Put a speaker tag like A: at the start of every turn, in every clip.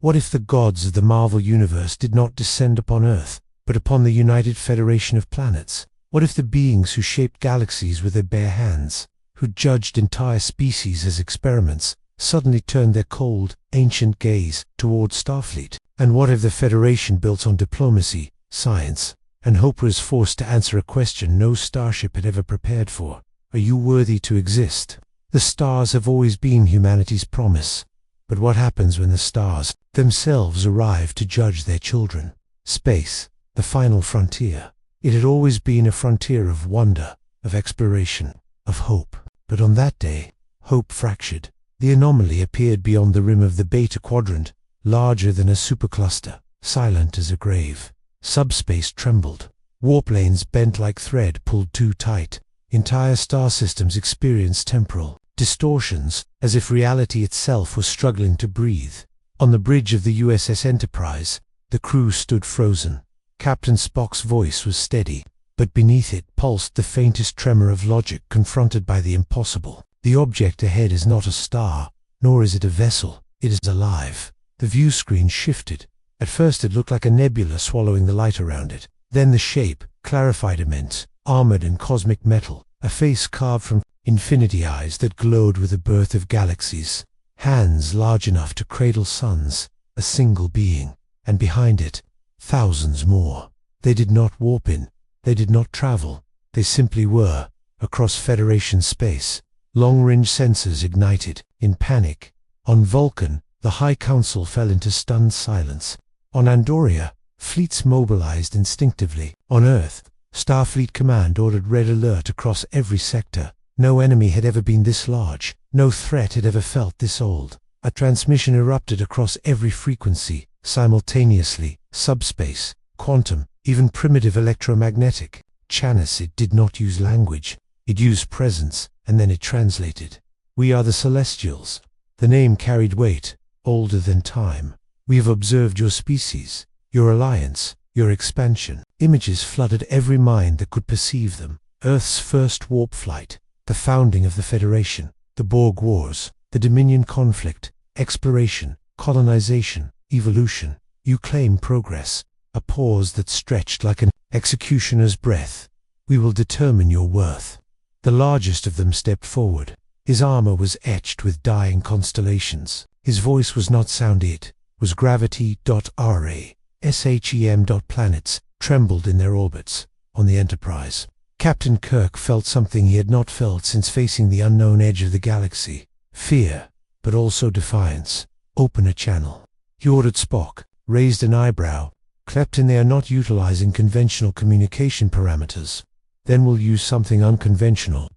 A: What if the gods of the Marvel Universe did not descend upon Earth, but upon the United Federation of Planets? What if the beings who shaped galaxies with their bare hands, who judged entire species as experiments, suddenly turned their cold, ancient gaze towards Starfleet? And what if the Federation built on diplomacy, science, and hope was forced to answer a question no starship had ever prepared for? Are you worthy to exist? The stars have always been humanity's promise. But what happens when the stars themselves arrive to judge their children? Space, the final frontier. It had always been a frontier of wonder, of exploration, of hope. But on that day, hope fractured. The anomaly appeared beyond the rim of the Beta Quadrant, larger than a supercluster, silent as a grave. Subspace trembled. Warp lanes bent like thread pulled too tight. Entire star systems experienced temporal distortions, as if reality itself was struggling to breathe. On the bridge of the USS Enterprise, the crew stood frozen. Captain Spock's voice was steady, but beneath it pulsed the faintest tremor of logic confronted by the impossible. The object ahead is not a star, nor is it a vessel. It is alive. The view screen shifted. At first it looked like a nebula swallowing the light around it. Then the shape, clarified immense, armored in cosmic metal, a face carved from infinity eyes that glowed with the birth of galaxies, hands large enough to cradle suns, a single being, and behind it, thousands more. They did not warp in, they did not travel, they simply were, across Federation space. Long-range sensors ignited, in panic. On Vulcan, the High Council fell into stunned silence. On Andoria, fleets mobilized instinctively. On Earth, Starfleet Command ordered red alert across every sector. No enemy had ever been this large. No threat had ever felt this old. A transmission erupted across every frequency, simultaneously, subspace, quantum, even primitive electromagnetic. Chanis, it did not use language. It used presence, and then it translated. We are the Celestials. The name carried weight, older than time. We have observed your species, your alliance, your expansion. Images flooded every mind that could perceive them. Earth's first warp flight, the founding of the Federation, the Borg Wars, the Dominion conflict, exploration, colonization, evolution. You claim progress, a pause that stretched like an executioner's breath. We will determine your worth. The largest of them stepped forward. His armor was etched with dying constellations. His voice was not sound, it was gravity.ra. SHEM.planets trembled in their orbits. On the Enterprise, Captain Kirk felt something he had not felt since facing the unknown edge of the galaxy. Fear, but also defiance. Open a channel. He ordered Spock, raised an eyebrow. Captain, they are not utilizing conventional communication parameters. Then we'll use something unconventional.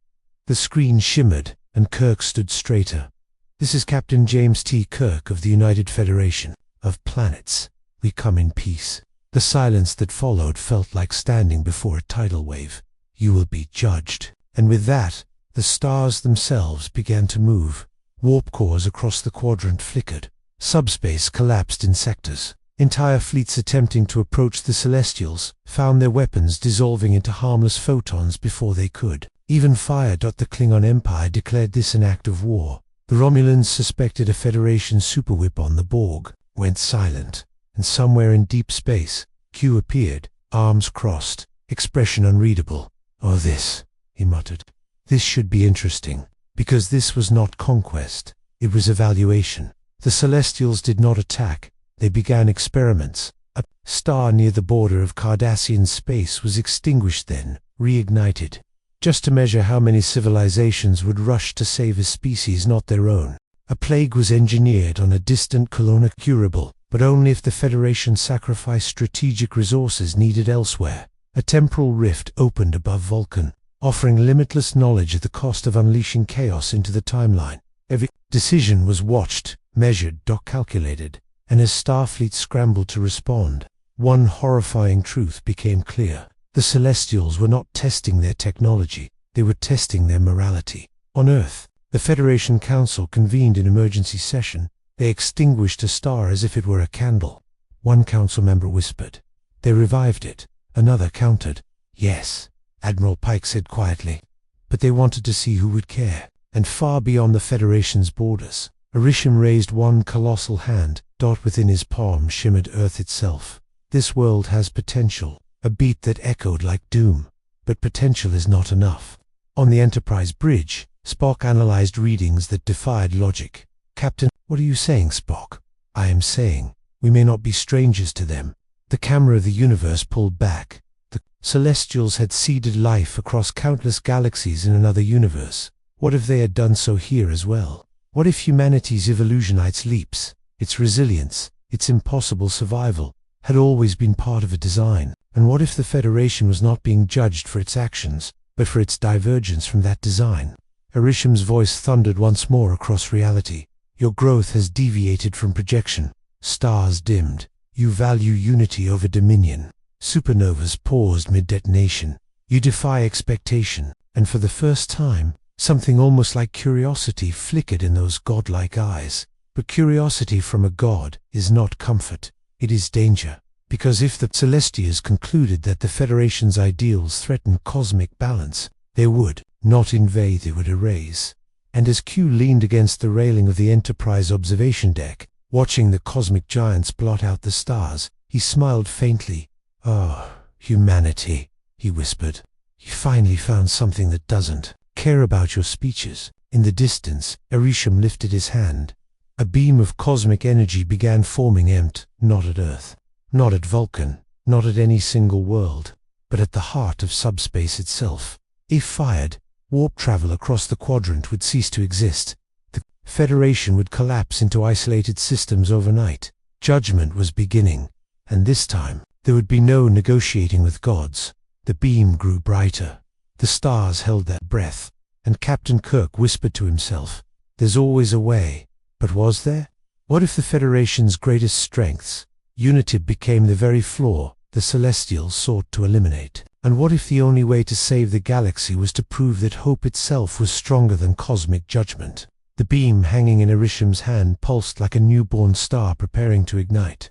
A: The screen shimmered, and Kirk stood straighter. This is Captain James T. Kirk of the United Federation of Planets. We come in peace. The silence that followed felt like standing before a tidal wave. You will be judged. And with that, the stars themselves began to move. Warp cores across the quadrant flickered. Subspace collapsed in sectors. Entire fleets attempting to approach the Celestials found their weapons dissolving into harmless photons before they could. Even fire. The Klingon Empire declared this an act of war. The Romulans suspected a Federation superwhip on the Borg, went silent, and somewhere in deep space, Q appeared, arms crossed, expression unreadable. Oh, this, he muttered. This should be interesting, because this was not conquest, it was evaluation. The Celestials did not attack, they began experiments. A star near the border of Cardassian space was extinguished, then reignited, just to measure how many civilizations would rush to save a species not their own. A plague was engineered on a distant colony, curable, but only if the Federation sacrificed strategic resources needed elsewhere. A temporal rift opened above Vulcan, offering limitless knowledge at the cost of unleashing chaos into the timeline. Every decision was watched, measured, calculated, and as Starfleet scrambled to respond, one horrifying truth became clear. The Celestials were not testing their technology, they were testing their morality. On Earth, the Federation Council convened an emergency session. They extinguished a star as if it were a candle. One council member whispered. They revived it. Another countered. Yes, Admiral Pike said quietly. But they wanted to see who would care. And far beyond the Federation's borders, Arishem raised one colossal hand. dot within his palm shimmered Earth itself. This world has potential, a beat that echoed like doom. But potential is not enough. On the Enterprise bridge, Spock analyzed readings that defied logic. "Captain, what are you saying, Spock?" "I am saying, we may not be strangers to them." The camera of the universe pulled back. The Celestials had seeded life across countless galaxies in another universe. What if they had done so here as well? What if humanity's evolution, its leaps, its resilience, its impossible survival, had always been part of a design? And what if the Federation was not being judged for its actions, but for its divergence from that design? Arisham's voice thundered once more across reality. "Your growth has deviated from projection. Stars dimmed. You value unity over dominion. Supernovas paused mid-detonation. You defy expectation." And for the first time, something almost like curiosity flickered in those godlike eyes. But curiosity from a god is not comfort. It is danger. Because if the Celestials concluded that the Federation's ideals threatened cosmic balance, they would, not invade, they would erase. And as Q leaned against the railing of the Enterprise observation deck, watching the cosmic giants blot out the stars, he smiled faintly. "Oh, humanity," he whispered. "You finally found something that doesn't care about your speeches." In the distance, Arishem lifted his hand. A beam of cosmic energy began forming not at Earth, not at Vulcan, not at any single world, but at the heart of subspace itself. If fired, warp travel across the quadrant would cease to exist. The Federation would collapse into isolated systems overnight. Judgment was beginning, and this time, there would be no negotiating with gods. The beam grew brighter. The stars held their breath, and Captain Kirk whispered to himself, "There's always a way." But was there? What if the Federation's greatest strengths, unity, became the very flaw the Celestials sought to eliminate? And what if the only way to save the galaxy was to prove that hope itself was stronger than cosmic judgment? The beam hanging in Arisham's hand pulsed like a newborn star preparing to ignite.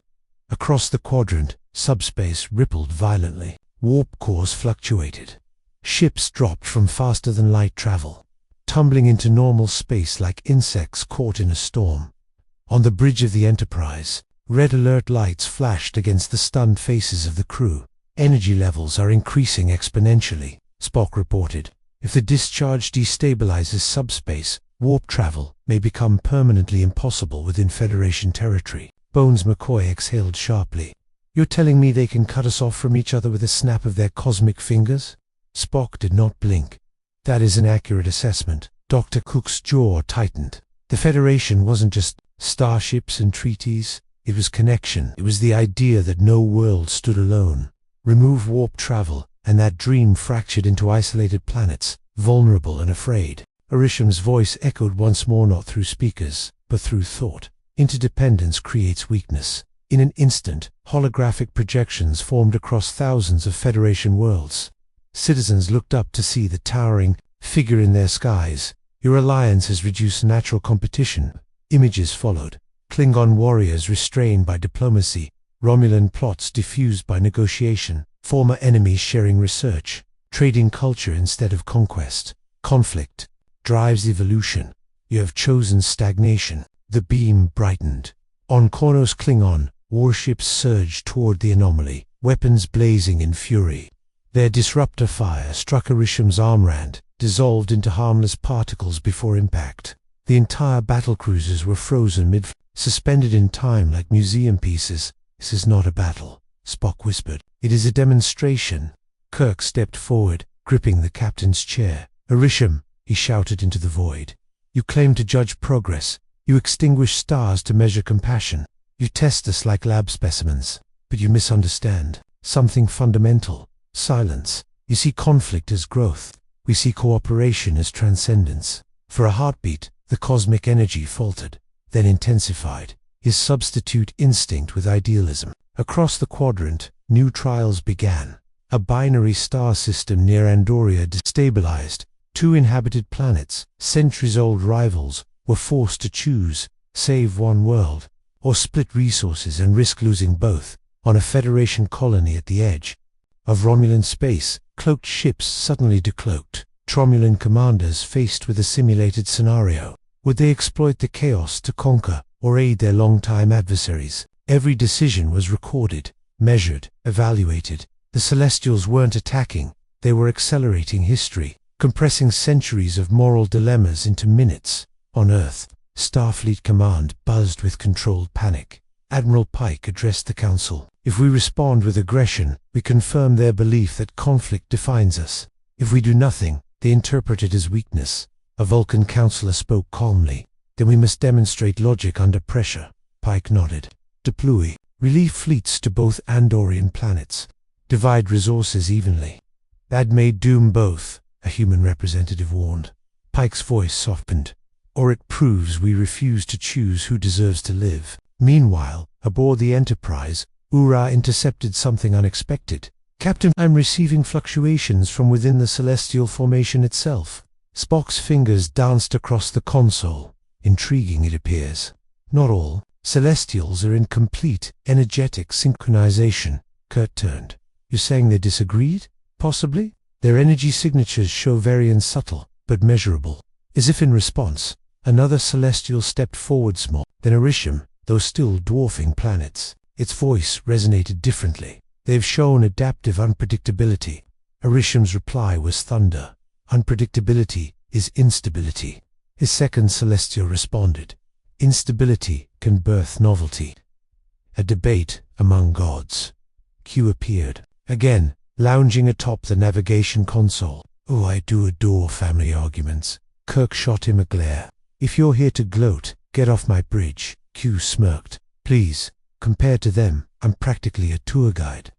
A: Across the quadrant, subspace rippled violently. Warp cores fluctuated. Ships dropped from faster-than-light travel, tumbling into normal space like insects caught in a storm. On the bridge of the Enterprise, red alert lights flashed against the stunned faces of the crew. "Energy levels are increasing exponentially," Spock reported. "If the discharge destabilizes subspace, warp travel may become permanently impossible within Federation territory." Bones McCoy exhaled sharply. "You're telling me they can cut us off from each other with a snap of their cosmic fingers?" Spock did not blink. "That is an accurate assessment." Dr. Cook's jaw tightened. The Federation wasn't just starships and treaties. It was connection. It was the idea that no world stood alone. Remove warp travel, and that dream fractured into isolated planets, vulnerable and afraid. Arisham's voice echoed once more, not through speakers, but through thought. "Interdependence creates weakness." In an instant, holographic projections formed across thousands of Federation worlds. Citizens looked up to see the towering figure in their skies. "Your alliance has reduced natural competition." Images followed. Klingon warriors restrained by diplomacy, Romulan plots diffused by negotiation, former enemies sharing research, trading culture instead of conquest. Conflict drives evolution. You have chosen stagnation. The beam brightened. On Kornos Klingon, warships surged toward the anomaly, weapons blazing in fury. Their disruptor fire struck Arisham's armrand, dissolved into harmless particles before impact. The entire battlecruisers were frozen suspended in time like museum pieces. "This is not a battle," Spock whispered. "It is a demonstration." Kirk stepped forward, gripping the captain's chair. "Arisham," he shouted into the void. "You claim to judge progress. You extinguish stars to measure compassion. You test us like lab specimens. But you misunderstand something fundamental. Silence. You see conflict as growth. We see cooperation as transcendence." For a heartbeat, the cosmic energy faltered, then intensified. His substitute instinct with idealism. Across the quadrant, new trials began. A binary star system near Andoria destabilized. 2 inhabited planets, centuries-old rivals, were forced to choose, save one world, or split resources and risk losing both. On a Federation colony at the edge of Romulan space, cloaked ships suddenly decloaked. Romulan commanders faced with a simulated scenario. Would they exploit the chaos to conquer, or aid their longtime adversaries. Every decision was recorded, measured, evaluated. The Celestials weren't attacking, they were accelerating history, compressing centuries of moral dilemmas into minutes. On Earth, Starfleet Command buzzed with controlled panic. Admiral Pike addressed the Council. If we respond with aggression, we confirm their belief that conflict defines us. If we do nothing, they interpret it as weakness. A Vulcan counselor spoke calmly. Then we must demonstrate logic under pressure. Pike nodded. Deploy relief fleets to both Andorian planets. Divide resources evenly. That may doom both, a human representative warned. Pike's voice softened. Or it proves we refuse to choose who deserves to live. Meanwhile, aboard the Enterprise, Ura intercepted something unexpected. Captain, I'm receiving fluctuations from within the celestial formation itself. Spock's fingers danced across the console. Intriguing, it appears. Not all Celestials are in complete, energetic synchronization. Kurt turned. You're saying they disagreed? Possibly. Their energy signatures show variance subtle, but measurable. As if in response, another Celestial stepped forward small. Then Arishem, those still dwarfing planets. Its voice resonated differently. They've shown adaptive unpredictability. Arishem's reply was thunder. Unpredictability is instability. His second Celestial responded. Instability can birth novelty. A debate among gods. Q appeared. Again, lounging atop the navigation console. Oh, I do adore family arguments. Kirk shot him a glare. If you're here to gloat, get off my bridge. Q smirked. Please, compared to them, I'm practically a tour guide.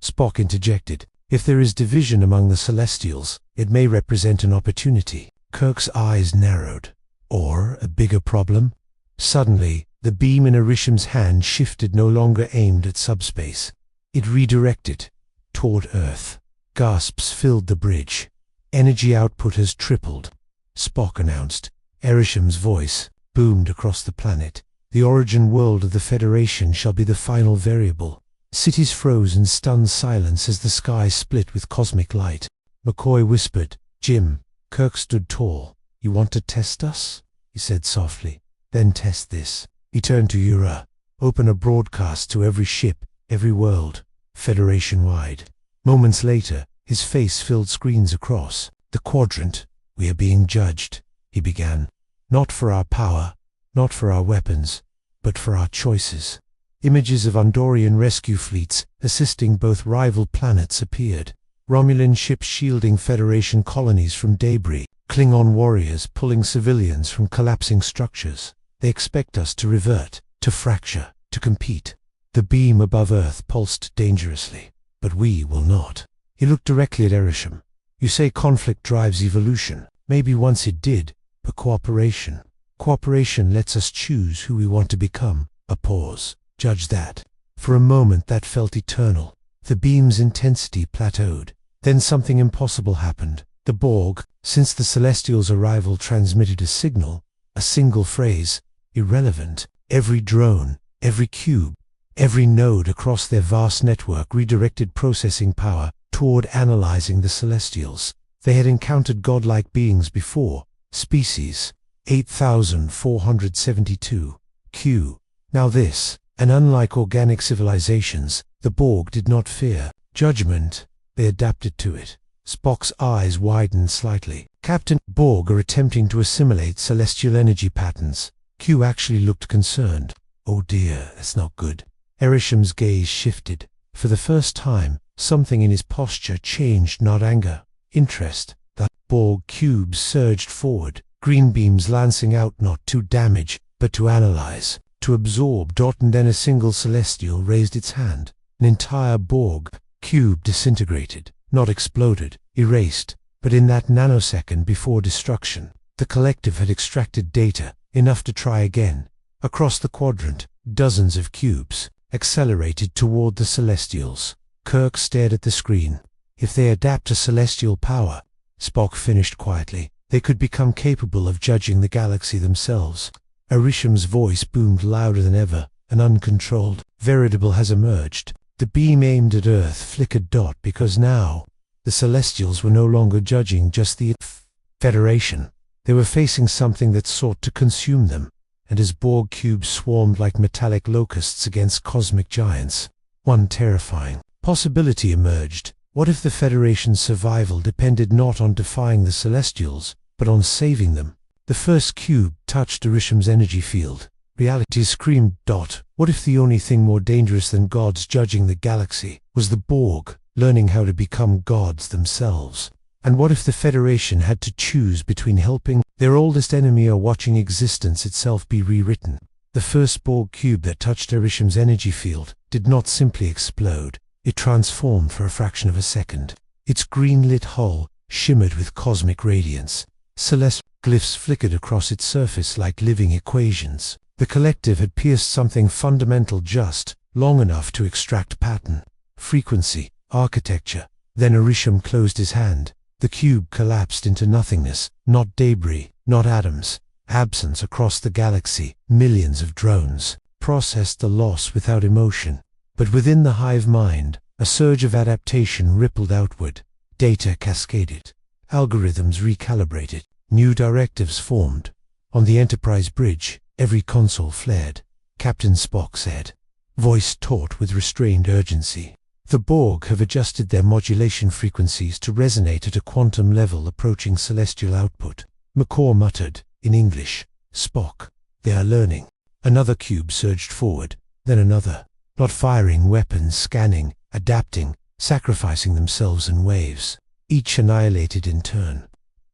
A: Spock interjected. If there is division among the Celestials, it may represent an opportunity. Kirk's eyes narrowed. Or a bigger problem? Suddenly, the beam in Arishem's hand shifted, no longer aimed at subspace. It redirected toward Earth. Gasps filled the bridge. Energy output has tripled. Spock announced. Arishem's voice boomed across the planet. The origin world of the Federation shall be the final variable. Cities froze in stunned silence as the sky split with cosmic light. McCoy whispered, Jim. Kirk stood tall. You want to test us? He said softly. Then test this. He turned to Ura. Open a broadcast to every ship, every world, Federation-wide. Moments later, his face filled screens across. The quadrant. We are being judged, he began. Not for our power, not for our weapons, but for our choices. Images of Andorian rescue fleets assisting both rival planets appeared. Romulan ships shielding Federation colonies from debris. Klingon warriors pulling civilians from collapsing structures. They expect us to revert, to fracture, to compete. The beam above Earth pulsed dangerously. But we will not. He looked directly at Arishem. You say conflict drives evolution. Maybe once it did, but cooperation. Cooperation lets us choose who we want to become. A pause. Judge that. For a moment that felt eternal. The beam's intensity plateaued. Then something impossible happened. The Borg, since the Celestials' arrival, transmitted a signal, a single phrase, irrelevant. Every drone, every cube, every node across their vast network redirected processing power toward analyzing the Celestials. They had encountered godlike beings before. Species 8472. Q. Now this, and unlike organic civilizations, the Borg did not fear judgment. They adapted to it. Spock's eyes widened slightly. Captain, Borg are attempting to assimilate celestial energy patterns. Q actually looked concerned. Oh dear, that's not good. Arishem's gaze shifted. For the first time, something in his posture changed, not anger. Interest. The Borg cubes surged forward, green beams lancing out not to damage, but to analyze, to absorb. And then a single Celestial raised its hand. An entire Borg cube disintegrated, not exploded, erased, but in that nanosecond before destruction, the collective had extracted data, enough to try again. Across the quadrant, dozens of cubes accelerated toward the Celestials. Kirk stared at the screen. If they adapt to celestial power, Spock finished quietly, they could become capable of judging the galaxy themselves. Arishem's voice boomed louder than ever. An uncontrolled veritable has emerged. The beam aimed at Earth flickered because now, the Celestials were no longer judging just the Federation. They were facing something that sought to consume them. and as Borg cubes swarmed like metallic locusts against cosmic giants, one terrifying possibility emerged. What if the Federation's survival depended not on defying the Celestials, but on saving them? The first cube touched Arishem's energy field. Reality screamed. What if the only thing more dangerous than gods judging the galaxy was the Borg, learning how to become gods themselves? And what if the Federation had to choose between helping their oldest enemy or watching existence itself be rewritten? The first Borg cube that touched Arishem's energy field did not simply explode. It transformed for a fraction of a second. Its green-lit hull shimmered with cosmic radiance. Celestial glyphs flickered across its surface like living equations. The collective had pierced something fundamental just long enough to extract pattern, frequency, architecture. Then Arishem closed his hand. The cube collapsed into nothingness, not debris, not atoms. Absence across the galaxy. Millions of drones processed the loss without emotion. But within the hive mind, a surge of adaptation rippled outward. Data cascaded. Algorithms recalibrated. New directives formed. On the Enterprise bridge, every console flared. Captain Spock said, voice taut with restrained urgency. The Borg have adjusted their modulation frequencies to resonate at a quantum level approaching celestial output. McCaw muttered, in English, Spock, they are learning. Another cube surged forward, then another. Not firing weapons, scanning, adapting, sacrificing themselves in waves. Each annihilated in turn.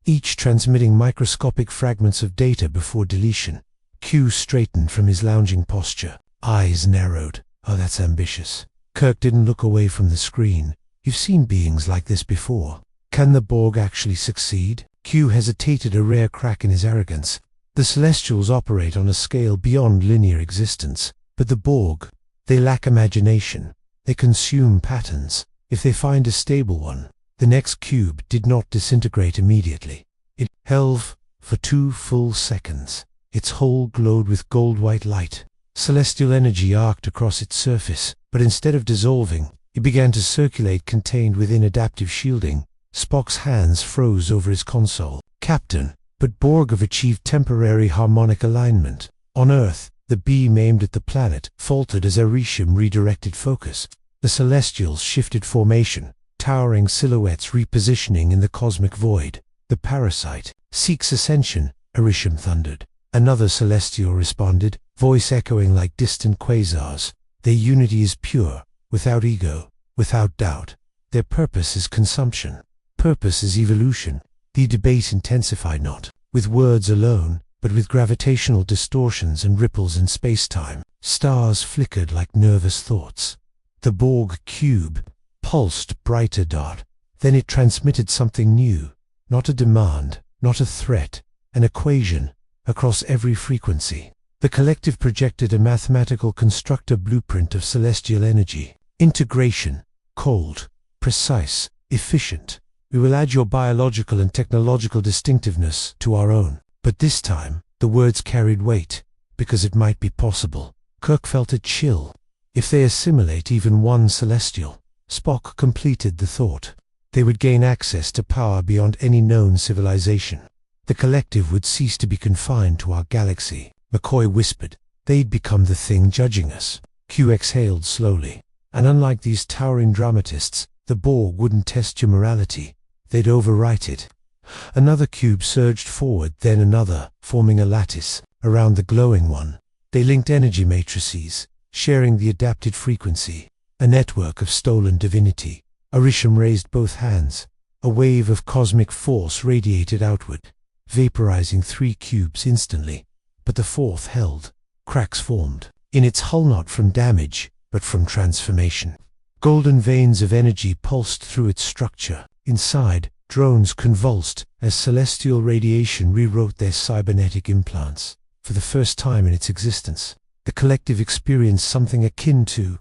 A: Each transmitting microscopic fragments of data before deletion. Q straightened from his lounging posture. Eyes narrowed. Oh, that's ambitious. Kirk didn't look away from the screen. You've seen beings like this before. Can the Borg actually succeed? Q hesitated, a rare crack in his arrogance. The Celestials operate on a scale beyond linear existence. But the Borg, they lack imagination. They consume patterns. If they find a stable one, the next cube did not disintegrate immediately. It held for 2 full seconds. Its hull glowed with gold-white light. Celestial energy arced across its surface, but instead of dissolving, it began to circulate contained within adaptive shielding. Spock's hands froze over his console. Captain, but Borg have achieved temporary harmonic alignment. On Earth, the beam aimed at the planet faltered as Arishem redirected focus. The Celestials shifted formation, towering silhouettes repositioning in the cosmic void. The parasite seeks ascension, Arishem thundered. Another Celestial responded, voice echoing like distant quasars. Their unity is pure, without ego, without doubt. Their purpose is consumption. Purpose is evolution. The debate intensified not with words alone, but with gravitational distortions and ripples in space-time. Stars flickered like nervous thoughts. The Borg cube pulsed brighter. Then it transmitted something new. Not a demand, not a threat, an equation across every frequency. The collective projected a mathematical constructor blueprint of celestial energy. Integration, cold, precise, efficient. We will add your biological and technological distinctiveness to our own. But this time, the words carried weight, because it might be possible. Kirk felt a chill. If they assimilate even one celestial, Spock completed the thought. They would gain access to power beyond any known civilization. The collective would cease to be confined to our galaxy. McCoy whispered, they'd become the thing judging us. Q exhaled slowly. And unlike these towering dramatists, the Borg wouldn't test your morality. They'd overwrite it. Another cube surged forward, then another, forming a lattice around the glowing one. They linked energy matrices, sharing the adapted frequency. A network of stolen divinity. Arishem raised both hands. A wave of cosmic force radiated outward, vaporizing 3 cubes instantly. But the fourth held. Cracks formed. In its hull, not from damage, but from transformation. Golden veins of energy pulsed through its structure. Inside, drones convulsed as celestial radiation rewrote their cybernetic implants. For the first time in its existence, the collective experienced something akin to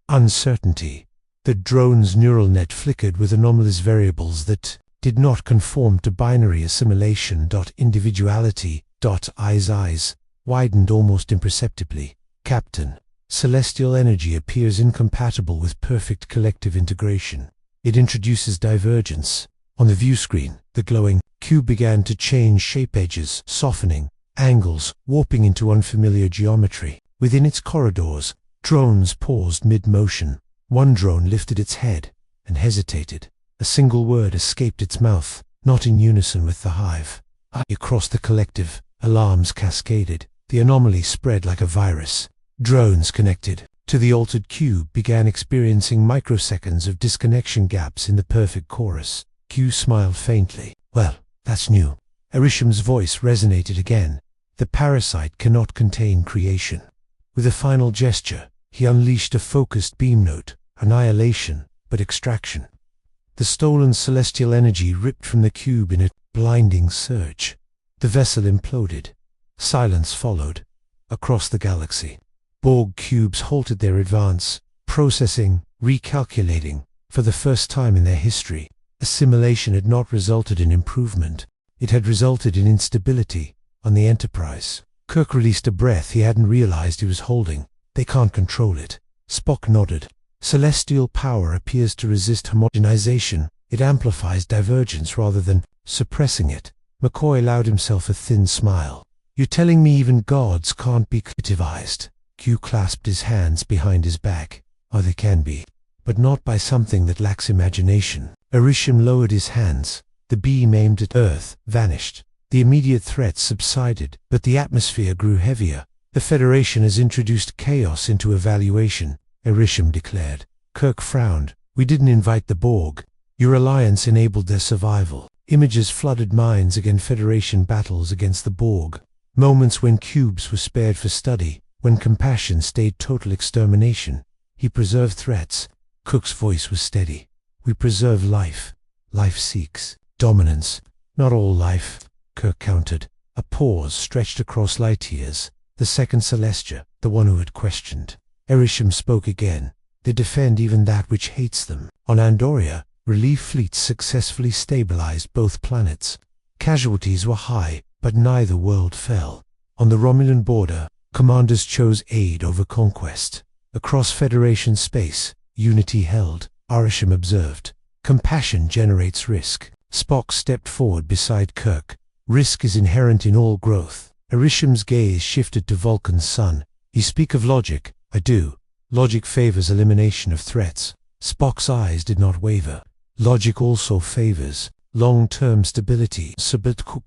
A: uncertainty. The drone's neural net flickered with anomalous variables that did not conform to binary assimilation. Individuality. Eyes widened almost imperceptibly. Captain, celestial energy appears incompatible with perfect collective integration. It introduces divergence. On the view screen, the glowing cube began to change shape, edges softening, angles warping into unfamiliar geometry. Within its corridors, drones paused mid-motion. One drone lifted its head and hesitated. A single word escaped its mouth, not in unison with the hive. Across the collective, alarms cascaded. The anomaly spread like a virus. Drones connected to the altered cube began experiencing microseconds of disconnection gaps in the perfect chorus. Q smiled faintly. Well, that's new. Arishem's voice resonated again. The parasite cannot contain creation. With a final gesture, he unleashed a focused beam note. Annihilation, but extraction. The stolen celestial energy ripped from the cube in a blinding surge. The vessel imploded. Silence followed. Across the galaxy, Borg cubes halted their advance, processing, recalculating. For the first time in their history, assimilation had not resulted in improvement. It had resulted in instability. On the Enterprise, Kirk released a breath he hadn't realized he was holding. They can't control it. Spock nodded. Celestial power appears to resist homogenization. It amplifies divergence rather than suppressing it. McCoy allowed himself a thin smile. You're telling me even gods can't be collectivized? Q clasped his hands behind his back. Oh, they can be, but not by something that lacks imagination. Arishem lowered his hands. The beam aimed at Earth vanished. The immediate threats subsided, but the atmosphere grew heavier. The Federation has introduced chaos into evaluation, Arishem declared. Kirk frowned. We didn't invite the Borg. Your alliance enabled their survival. Images flooded minds against Federation battles against the Borg. Moments when cubes were spared for study, when compassion stayed total extermination. He preserved threats. Cook's voice was steady. We preserve life. Life seeks dominance. Not all life, Kirk countered. A pause stretched across light years. The second Celestia, the one who had questioned. Arishem spoke again. They defend even that which hates them. On Andoria, relief fleets successfully stabilized both planets. Casualties were high, but neither world fell. On the Romulan border, commanders chose aid over conquest. Across Federation space, unity held, Arishem observed. Compassion generates risk. Spock stepped forward beside Kirk. Risk is inherent in all growth. Arishem's gaze shifted to Vulcan's son. You speak of logic. I do. Logic favors elimination of threats. Spock's eyes did not waver. Logic also favors long-term stability.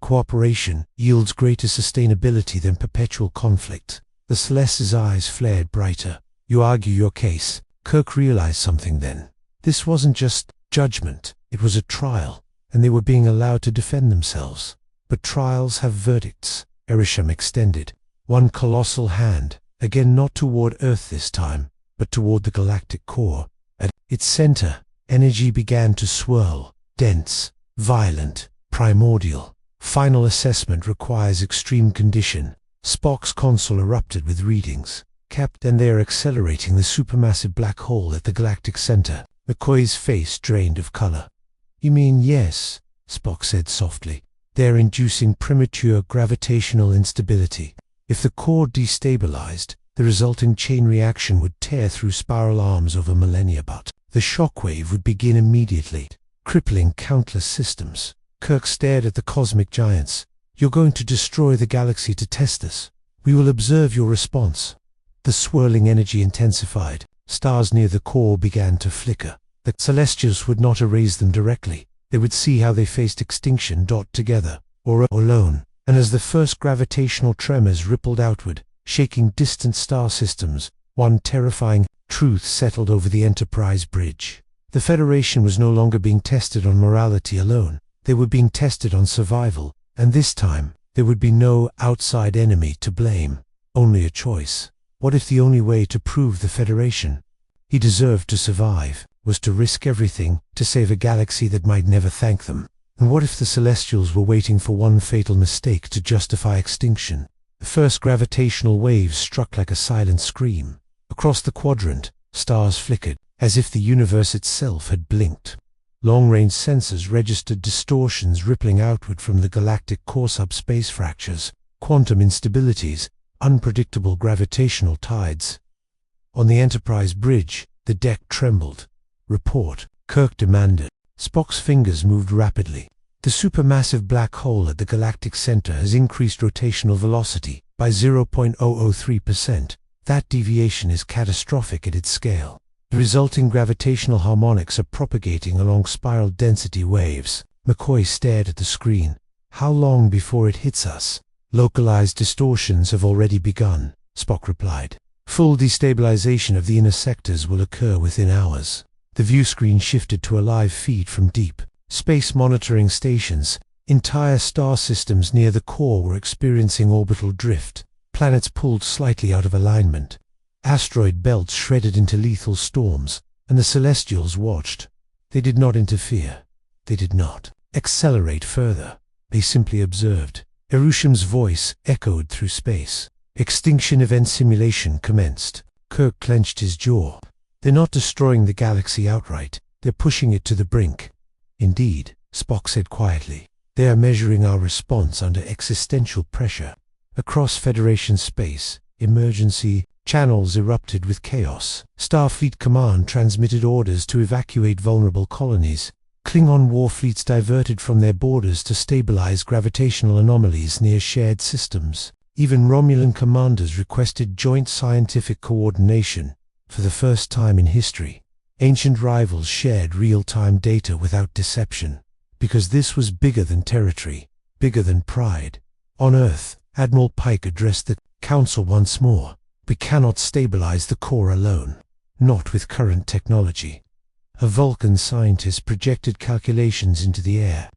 A: Cooperation yields greater sustainability than perpetual conflict. The Celeste's eyes flared brighter. You argue your case. Kirk realized something then. This wasn't just judgment. It was a trial, and they were being allowed to defend themselves. But trials have verdicts. Arishem extended one colossal hand, again not toward Earth this time, but toward the galactic core. At its center, energy began to swirl, dense, violent, primordial. Final assessment requires extreme condition. Spock's console erupted with readings. Captain, they are accelerating the supermassive black hole at the galactic center. McCoy's face drained of color. You mean yes, Spock said softly. They're inducing premature gravitational instability. If the core destabilized, the resulting chain reaction would tear through spiral arms over millennia, but the shockwave would begin immediately, crippling countless systems. Kirk stared at the cosmic giants. You're going to destroy the galaxy to test us. We will observe your response. The swirling energy intensified. Stars near the core began to flicker. The Celestials would not erase them directly. They would see how they faced extinction together, or alone. And as the first gravitational tremors rippled outward, shaking distant star systems, one terrifying truth settled over the Enterprise bridge. The Federation was no longer being tested on morality alone. They were being tested on survival, and this time, there would be no outside enemy to blame, only a choice. What if the only way to prove the Federation he deserved to survive was to risk everything to save a galaxy that might never thank them? And what if the Celestials were waiting for one fatal mistake to justify extinction? The first gravitational waves struck like a silent scream. Across the quadrant, stars flickered, as if the universe itself had blinked. Long-range sensors registered distortions rippling outward from the galactic core subspace fractures, quantum instabilities, unpredictable gravitational tides. On the Enterprise bridge, the deck trembled. Report, Kirk demanded. Spock's fingers moved rapidly. The supermassive black hole at the galactic center has increased rotational velocity by 0.003%. That deviation is catastrophic at its scale. The resulting gravitational harmonics are propagating along spiral density waves. McCoy stared at the screen. How long before it hits us? Localized distortions have already begun, Spock replied. Full destabilization of the inner sectors will occur within hours. The view screen shifted to a live feed from deep space monitoring stations. Entire star systems near the core were experiencing orbital drift. Planets pulled slightly out of alignment. Asteroid belts shredded into lethal storms, and the Celestials watched. They did not interfere. They did not accelerate further. They simply observed. Arishem's voice echoed through space. Extinction event simulation commenced. Kirk clenched his jaw. They're not destroying the galaxy outright. They're pushing it to the brink. Indeed, Spock said quietly. They are measuring our response under existential pressure. Across Federation space, emergency channels erupted with chaos. Starfleet Command transmitted orders to evacuate vulnerable colonies. Klingon war fleets diverted from their borders to stabilize gravitational anomalies near shared systems. Even Romulan commanders requested joint scientific coordination. For the first time in history, ancient rivals shared real-time data without deception. Because this was bigger than territory, bigger than pride. On Earth, Admiral Pike addressed the Council once more. We cannot stabilize the core alone. Not with current technology. A Vulcan scientist projected calculations into the air.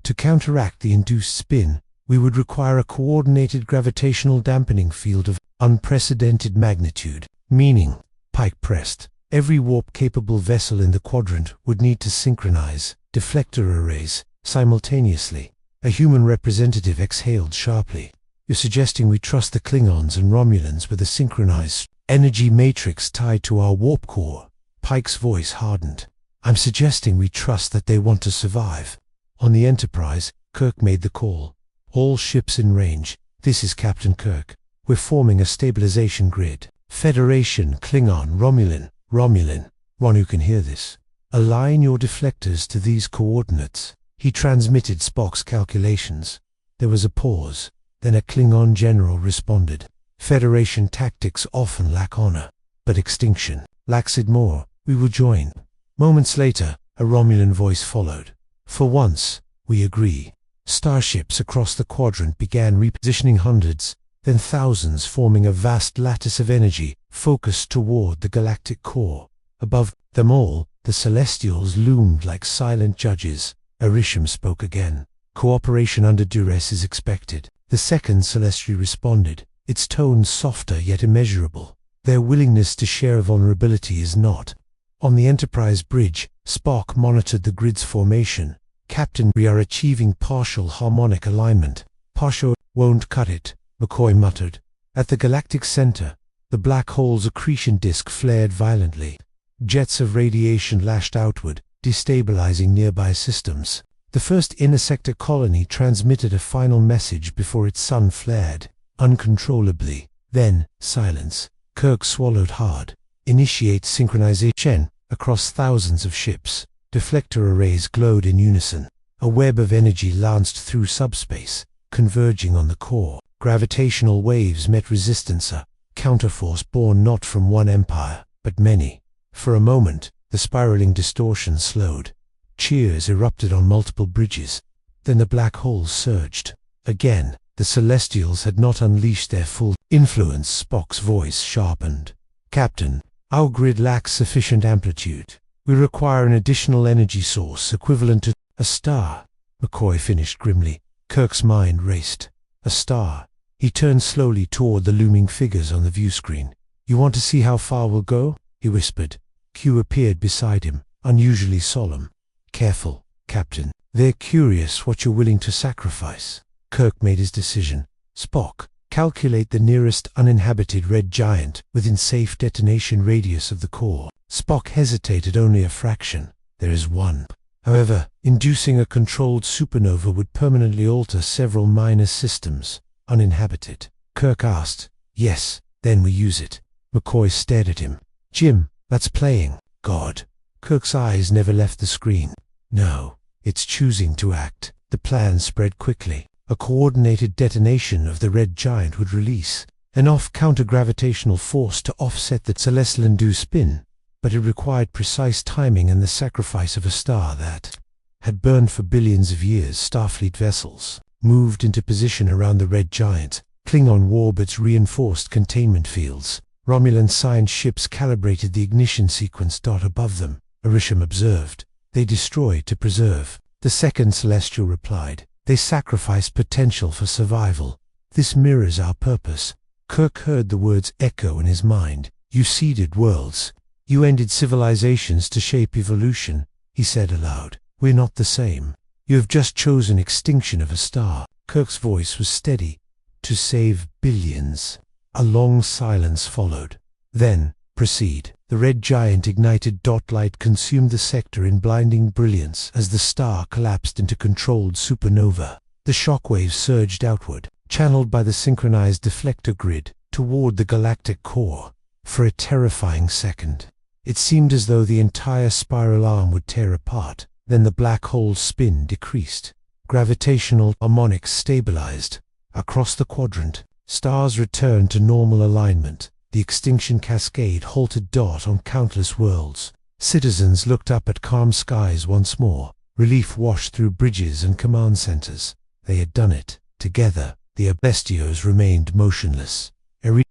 A: To counteract the induced spin, we would require a coordinated gravitational dampening field of unprecedented magnitude. Meaning, Pike pressed, every warp-capable vessel in the quadrant would need to synchronize deflector arrays simultaneously. A human representative exhaled sharply. You're suggesting we trust the Klingons and Romulans with a synchronized energy matrix tied to our warp core? Pike's voice hardened. I'm suggesting we trust that they want to survive. On the Enterprise, Kirk made the call. All ships in range. This is Captain Kirk. We're forming a stabilization grid. Federation, Klingon, Romulan. One who can hear this. Align your deflectors to these coordinates. He transmitted Spock's calculations. There was a pause. Then a Klingon general responded. Federation tactics often lack honor, but extinction lacks it more. We will join. Moments later, a Romulan voice followed. For once, we agree. Starships across the quadrant began repositioning, hundreds, then thousands, forming a vast lattice of energy focused toward the galactic core. Above them all, the Celestials loomed like silent judges. Arishem spoke again. Cooperation under duress is expected. The second Celestial responded, its tone softer yet immeasurable. Their willingness to share vulnerability is not. On the Enterprise bridge, Spock monitored the grid's formation. Captain, we are achieving partial harmonic alignment. Partial won't cut it, McCoy muttered. At the galactic center, the black hole's accretion disk flared violently. Jets of radiation lashed outward, destabilizing nearby systems. The first inner sector colony transmitted a final message before its sun flared, uncontrollably. Then, silence. Kirk swallowed hard. Initiate synchronization across thousands of ships. Deflector arrays glowed in unison. A web of energy lanced through subspace, converging on the core. Gravitational waves met resistance, a counterforce born not from one empire, but many. For a moment, the spiraling distortion slowed. Cheers erupted on multiple bridges. Then the black hole surged. Again, the Celestials had not unleashed their full influence. Spock's voice sharpened. Captain, our grid lacks sufficient amplitude. We require an additional energy source equivalent to a star. McCoy finished grimly. Kirk's mind raced. A star. He turned slowly toward the looming figures on the view screen. You want to see how far we'll go? He whispered. Q appeared beside him, unusually solemn. Careful, Captain. They're curious what you're willing to sacrifice. Kirk made his decision. Spock, calculate the nearest uninhabited red giant within safe detonation radius of the core. Spock hesitated only a fraction. There is one. However, inducing a controlled supernova would permanently alter several minor systems. Uninhabited. Kirk asked. Yes, then we use it. McCoy stared at him. Jim, that's playing God. Kirk's eyes never left the screen. No, it's choosing to act. The plan spread quickly. A coordinated detonation of the red giant would release enough counter-gravitational force to offset the celestial-induced spin, but it required precise timing and the sacrifice of a star that had burned for billions of years. Starfleet vessels moved into position around the red giant. Klingon warbirds reinforced containment fields. Romulan science ships calibrated the ignition sequence dot above them. Arishem observed. They destroy to preserve. The second celestial replied. They sacrifice potential for survival. This mirrors our purpose. Kirk heard the words echo in his mind. You seeded worlds. You ended civilizations to shape evolution, he said aloud. We're not the same. You have just chosen extinction of a star. Kirk's voice was steady. To save billions. A long silence followed. Then, proceed. The red giant ignited. Light consumed the sector in blinding brilliance as the star collapsed into controlled supernova. The shockwaves surged outward, channeled by the synchronized deflector grid, toward the galactic core. For a terrifying second, it seemed as though the entire spiral arm would tear apart. Then the black hole's spin decreased. Gravitational harmonics stabilized. Across the quadrant, stars returned to normal alignment. The extinction cascade halted. On countless worlds, citizens looked up at calm skies once more. Relief washed through bridges and command centers. They had done it. Together, the Bestios remained motionless.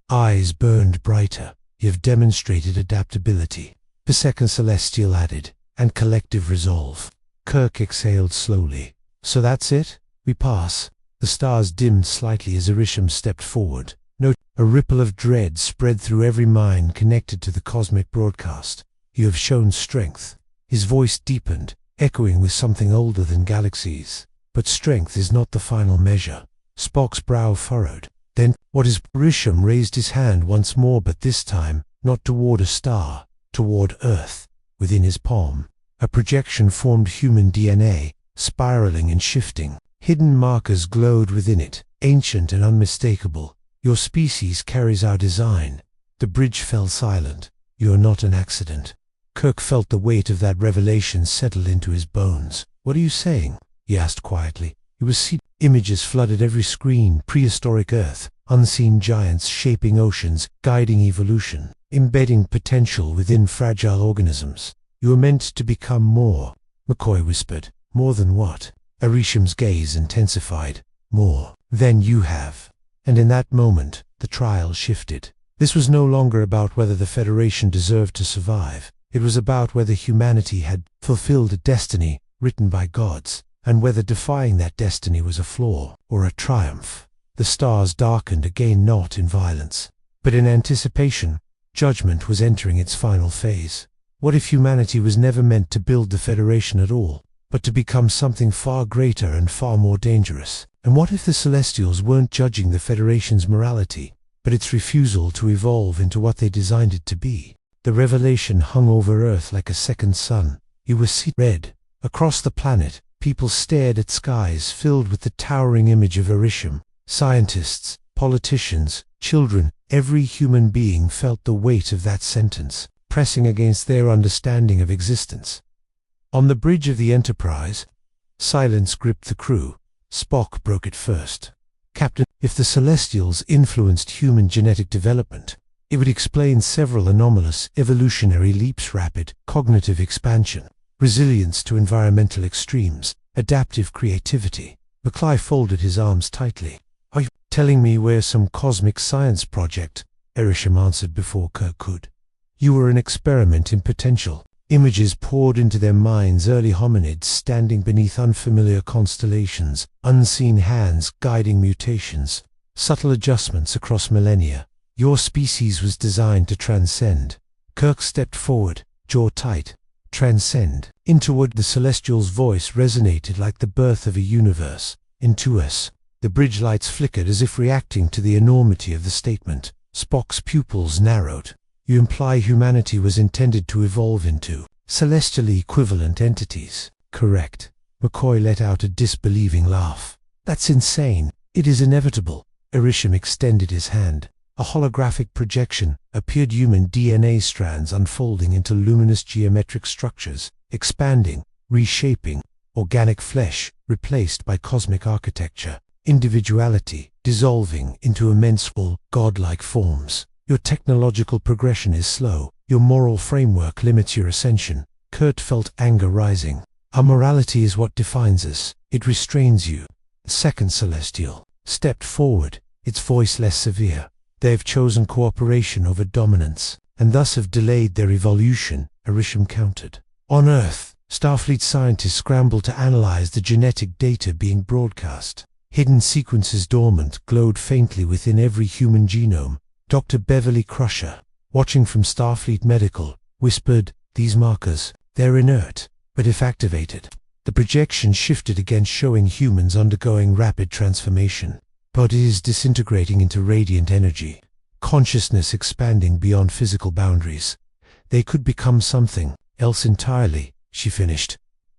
A: Eyes burned brighter. You have demonstrated adaptability. The second celestial added, and collective resolve. Kirk exhaled slowly. So that's it? We pass. The stars dimmed slightly as Arishem stepped forward. A ripple of dread spread through every mind connected to the cosmic broadcast. You have shown strength. His voice deepened, echoing with something older than galaxies. But strength is not the final measure. Spock's brow furrowed. Then, what is? Arishem raised his hand once more, but this time, not toward a star, toward Earth. Within his palm, a projection formed. Human DNA, spiraling and shifting. Hidden markers glowed within it, ancient and unmistakable. Your species carries our design. The bridge fell silent. You are not an accident. Kirk felt the weight of that revelation settle into his bones. What are you saying? He asked quietly. He was seeing images flooded every screen. Prehistoric Earth, unseen giants shaping oceans, guiding evolution, embedding potential within fragile organisms. You were meant to become more, McCoy whispered. More than what? Arishem's gaze intensified. More than you have. And in that moment, the trial shifted. This was no longer about whether the Federation deserved to survive. It was about whether humanity had fulfilled a destiny written by gods, and whether defying that destiny was a flaw or a triumph. The stars darkened again, not in violence, but in anticipation. Judgment was entering its final phase. What if humanity was never meant to build the Federation at all, but to become something far greater and far more dangerous? And what if the Celestials weren't judging the Federation's morality, but its refusal to evolve into what they designed it to be? The revelation hung over Earth like a second sun. You were red. Across the planet, people stared at skies filled with the towering image of Arishem. Scientists, politicians, children, every human being felt the weight of that sentence, pressing against their understanding of existence. On the bridge of the Enterprise, silence gripped the crew. Spock broke it first. Captain, if the Celestials influenced human genetic development, it would explain several anomalous evolutionary leaps: rapid cognitive expansion, resilience to environmental extremes, adaptive creativity. McCoy folded his arms tightly. Are you telling me we're some cosmic science project? Arishem answered before Kirk could. You were an experiment in potential. Images poured into their minds, early hominids standing beneath unfamiliar constellations, unseen hands guiding mutations, subtle adjustments across millennia. Your species was designed to transcend. Kirk stepped forward, jaw tight. Transcend. Into the Celestial's voice resonated like the birth of a universe. Into us. The bridge lights flickered as if reacting to the enormity of the statement. Spock's pupils narrowed. You imply humanity was intended to evolve into celestially equivalent entities. Correct. McCoy let out a disbelieving laugh. That's insane. It is inevitable. Arishem extended his hand. A holographic projection appeared, human DNA strands unfolding into luminous geometric structures, expanding, reshaping, organic flesh replaced by cosmic architecture, individuality dissolving into immense godlike forms. Your technological progression is slow, your moral framework limits your ascension. Kurt felt anger rising. Our morality is what defines us, it restrains you. The second Celestial stepped forward, its voice less severe. They have chosen cooperation over dominance, and thus have delayed their evolution, Arishem countered. On Earth, Starfleet scientists scrambled to analyze the genetic data being broadcast. Hidden sequences dormant glowed faintly within every human genome. Dr. Beverly Crusher, watching from Starfleet Medical, whispered, "These markers, they're inert, but if activated." The projection shifted again, showing humans undergoing rapid transformation. Bodies disintegrating into radiant energy. Consciousness expanding beyond physical boundaries. They could become something else entirely, she finished.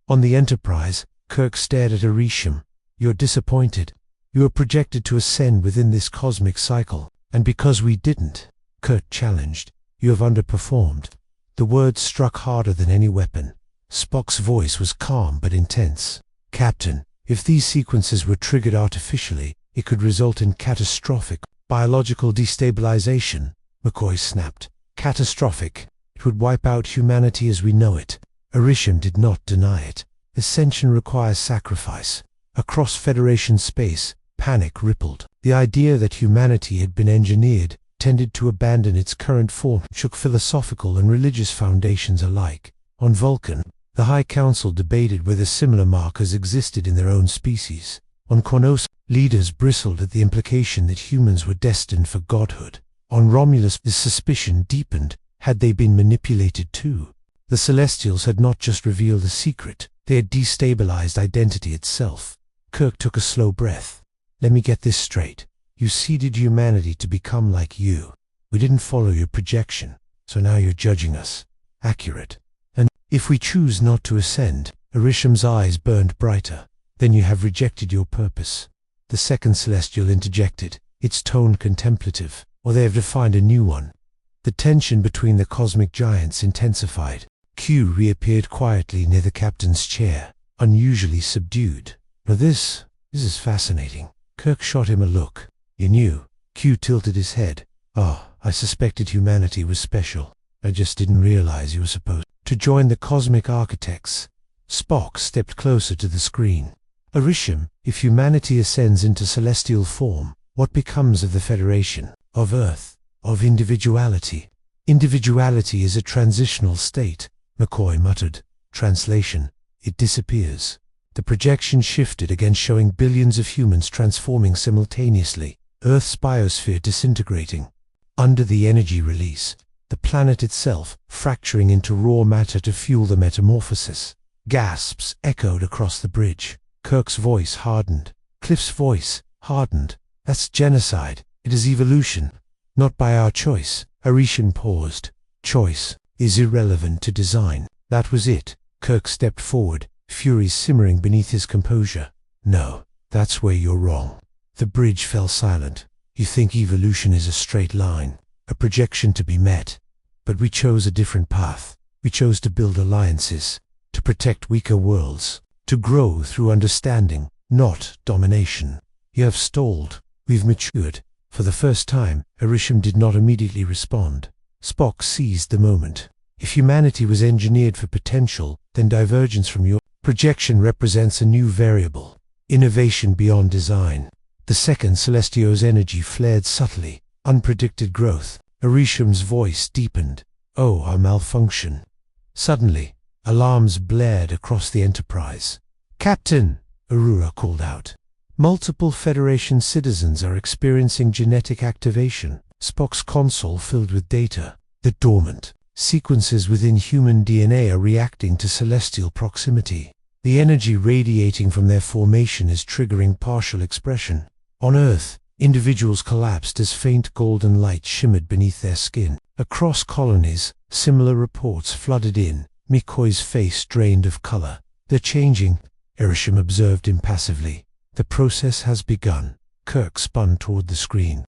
A: On the Enterprise, Kirk stared at Arishem. "You're disappointed. You were projected to ascend within this cosmic cycle, and because we didn't," Kurt challenged, "you have underperformed." The words struck harder than any weapon. Spock's voice was calm but intense. "Captain, if these sequences were triggered artificially, it could result in catastrophic biological destabilization," McCoy snapped. "Catastrophic. It would wipe out humanity as we know it." Arishem did not deny it. Ascension requires sacrifice. Across Federation space, panic rippled. The idea that humanity had been engineered, tended to abandon its current form, shook philosophical and religious foundations alike. On Vulcan, the High Council debated whether similar markers existed in their own species. On Kronos, leaders bristled at the implication that humans were destined for godhood. On Romulus, the suspicion deepened. Had they been manipulated too? The Celestials had not just revealed a secret, they had destabilized identity itself. Kirk took a slow breath. "Let me get this straight. You seeded humanity to become like you. We didn't follow your projection, so now you're judging us. Accurate. And if we choose not to ascend," Arishem's eyes burned brighter, "then you have rejected your purpose." The second Celestial interjected, its tone contemplative, "or they have defined a new one." The tension between the cosmic giants intensified. Q reappeared quietly near the captain's chair, unusually subdued. "Now this is fascinating." Kirk shot him a look. "You knew?" Q tilted his head. "Oh, I suspected humanity was special. I just didn't realize you were supposed to join the cosmic architects." Spock stepped closer to the screen. "Arishem, if humanity ascends into celestial form, what becomes of the Federation, of Earth, of individuality?" "Individuality is a transitional state," McCoy muttered. Translation: it disappears. The projection shifted again, showing billions of humans transforming simultaneously, Earth's biosphere disintegrating. Under the energy release, the planet itself fracturing into raw matter to fuel the metamorphosis. Gasps echoed across the bridge. Kirk's voice hardened. Cliff's voice hardened. "That's genocide. It is evolution. Not by our choice." Arishem paused. "Choice is irrelevant to design." That was it. Kirk stepped forward, fury simmering beneath his composure. "No, that's where you're wrong." The bridge fell silent. "You think evolution is a straight line, a projection to be met. But we chose a different path. We chose to build alliances, to protect weaker worlds, to grow through understanding, not domination. You have stalled. We've matured." For the first time, Arishem did not immediately respond. Spock seized the moment. "If humanity was engineered for potential, then divergence from your projection represents a new variable. Innovation beyond design." The second Celestio's energy flared subtly. Unpredicted growth. Arishem's voice deepened. "Oh, our malfunction." Suddenly, alarms blared across the Enterprise. "Captain!" Aurora called out. "Multiple Federation citizens are experiencing genetic activation." Spock's console filled with data. The dormant sequences within human DNA are reacting to celestial proximity. The energy radiating from their formation is triggering partial expression. On Earth, individuals collapsed as faint golden light shimmered beneath their skin. Across colonies, similar reports flooded in. McCoy's face drained of color. "They're changing," Arishem observed impassively. "The process has begun." Kirk spun toward the screen.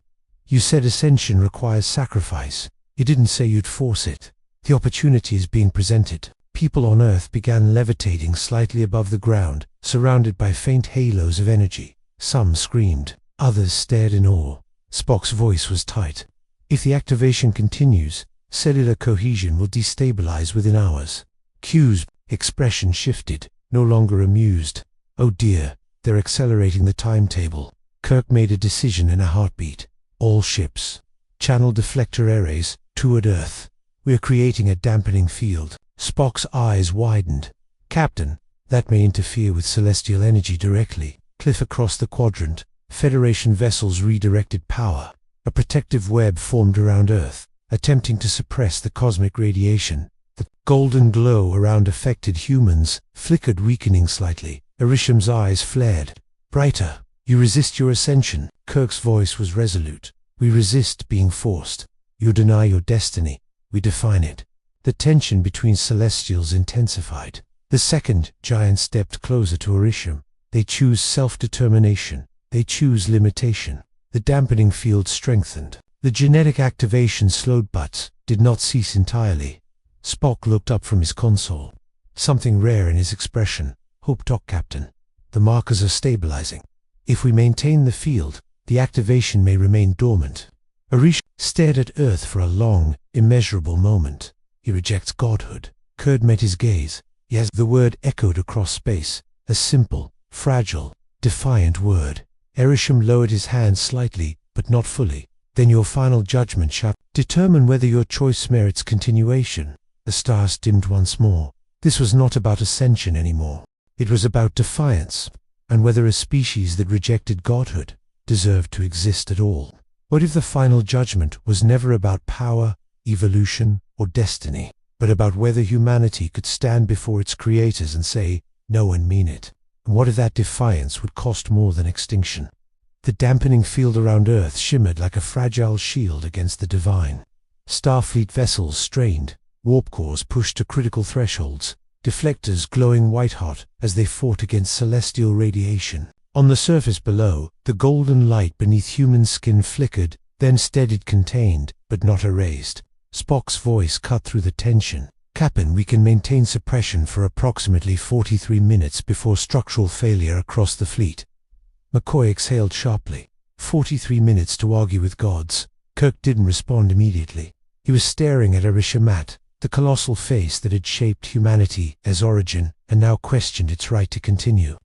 A: "You said ascension requires sacrifice. You didn't say you'd force it. The opportunity is being presented." People on Earth began levitating slightly above the ground, surrounded by faint halos of energy. Some screamed, others stared in awe. Spock's voice was tight. If the activation continues, cellular cohesion will destabilize within hours. Q's expression shifted, no longer amused. Oh dear, they're accelerating the timetable. Kirk made a decision in a heartbeat. All ships, channel deflector arrays, toward Earth. We're creating a dampening field. Spock's eyes widened. Captain, that may interfere with celestial energy directly. Cliff across the quadrant. Federation vessels redirected power. A protective web formed around Earth, attempting to suppress the cosmic radiation. The golden glow around affected humans flickered, weakening slightly. Arisham's eyes flared. Brighter. You resist your ascension. Kirk's voice was resolute. We resist being forced. You deny your destiny. We define it. The tension between celestials intensified. The second giant stepped closer to Arisham. They choose self-determination. They choose limitation. The dampening field strengthened. The genetic activation slowed but did not cease entirely. Spock looked up from his console. Something rare in his expression. Hope, Doc, Captain. The markers are stabilizing. If we maintain the field, the activation may remain dormant. Arishem stared at Earth for a long, immeasurable moment. He rejects godhood. Kirk met his gaze. Yes, the word echoed across space. A simple, fragile, defiant word. Arishem lowered his hand slightly, but not fully. Then your final judgment shall determine whether your choice merits continuation. The stars dimmed once more. This was not about ascension anymore. It was about defiance, and whether a species that rejected godhood deserved to exist at all. What if the final judgment was never about power, evolution, or destiny, but about whether humanity could stand before its creators and say, no, and mean it? And what if that defiance would cost more than extinction? The dampening field around Earth shimmered like a fragile shield against the divine. Starfleet vessels strained, warp cores pushed to critical thresholds, deflectors glowing white-hot as they fought against celestial radiation. On the surface below, the golden light beneath human skin flickered, then steadied, contained, but not erased. Spock's voice cut through the tension. Captain, we can maintain suppression for approximately 43 minutes before structural failure across the fleet. McCoy exhaled sharply. 43 minutes to argue with gods. Kirk didn't respond immediately. He was staring at Arishem, the colossal face that had shaped humanity as origin and now questioned its right to continue.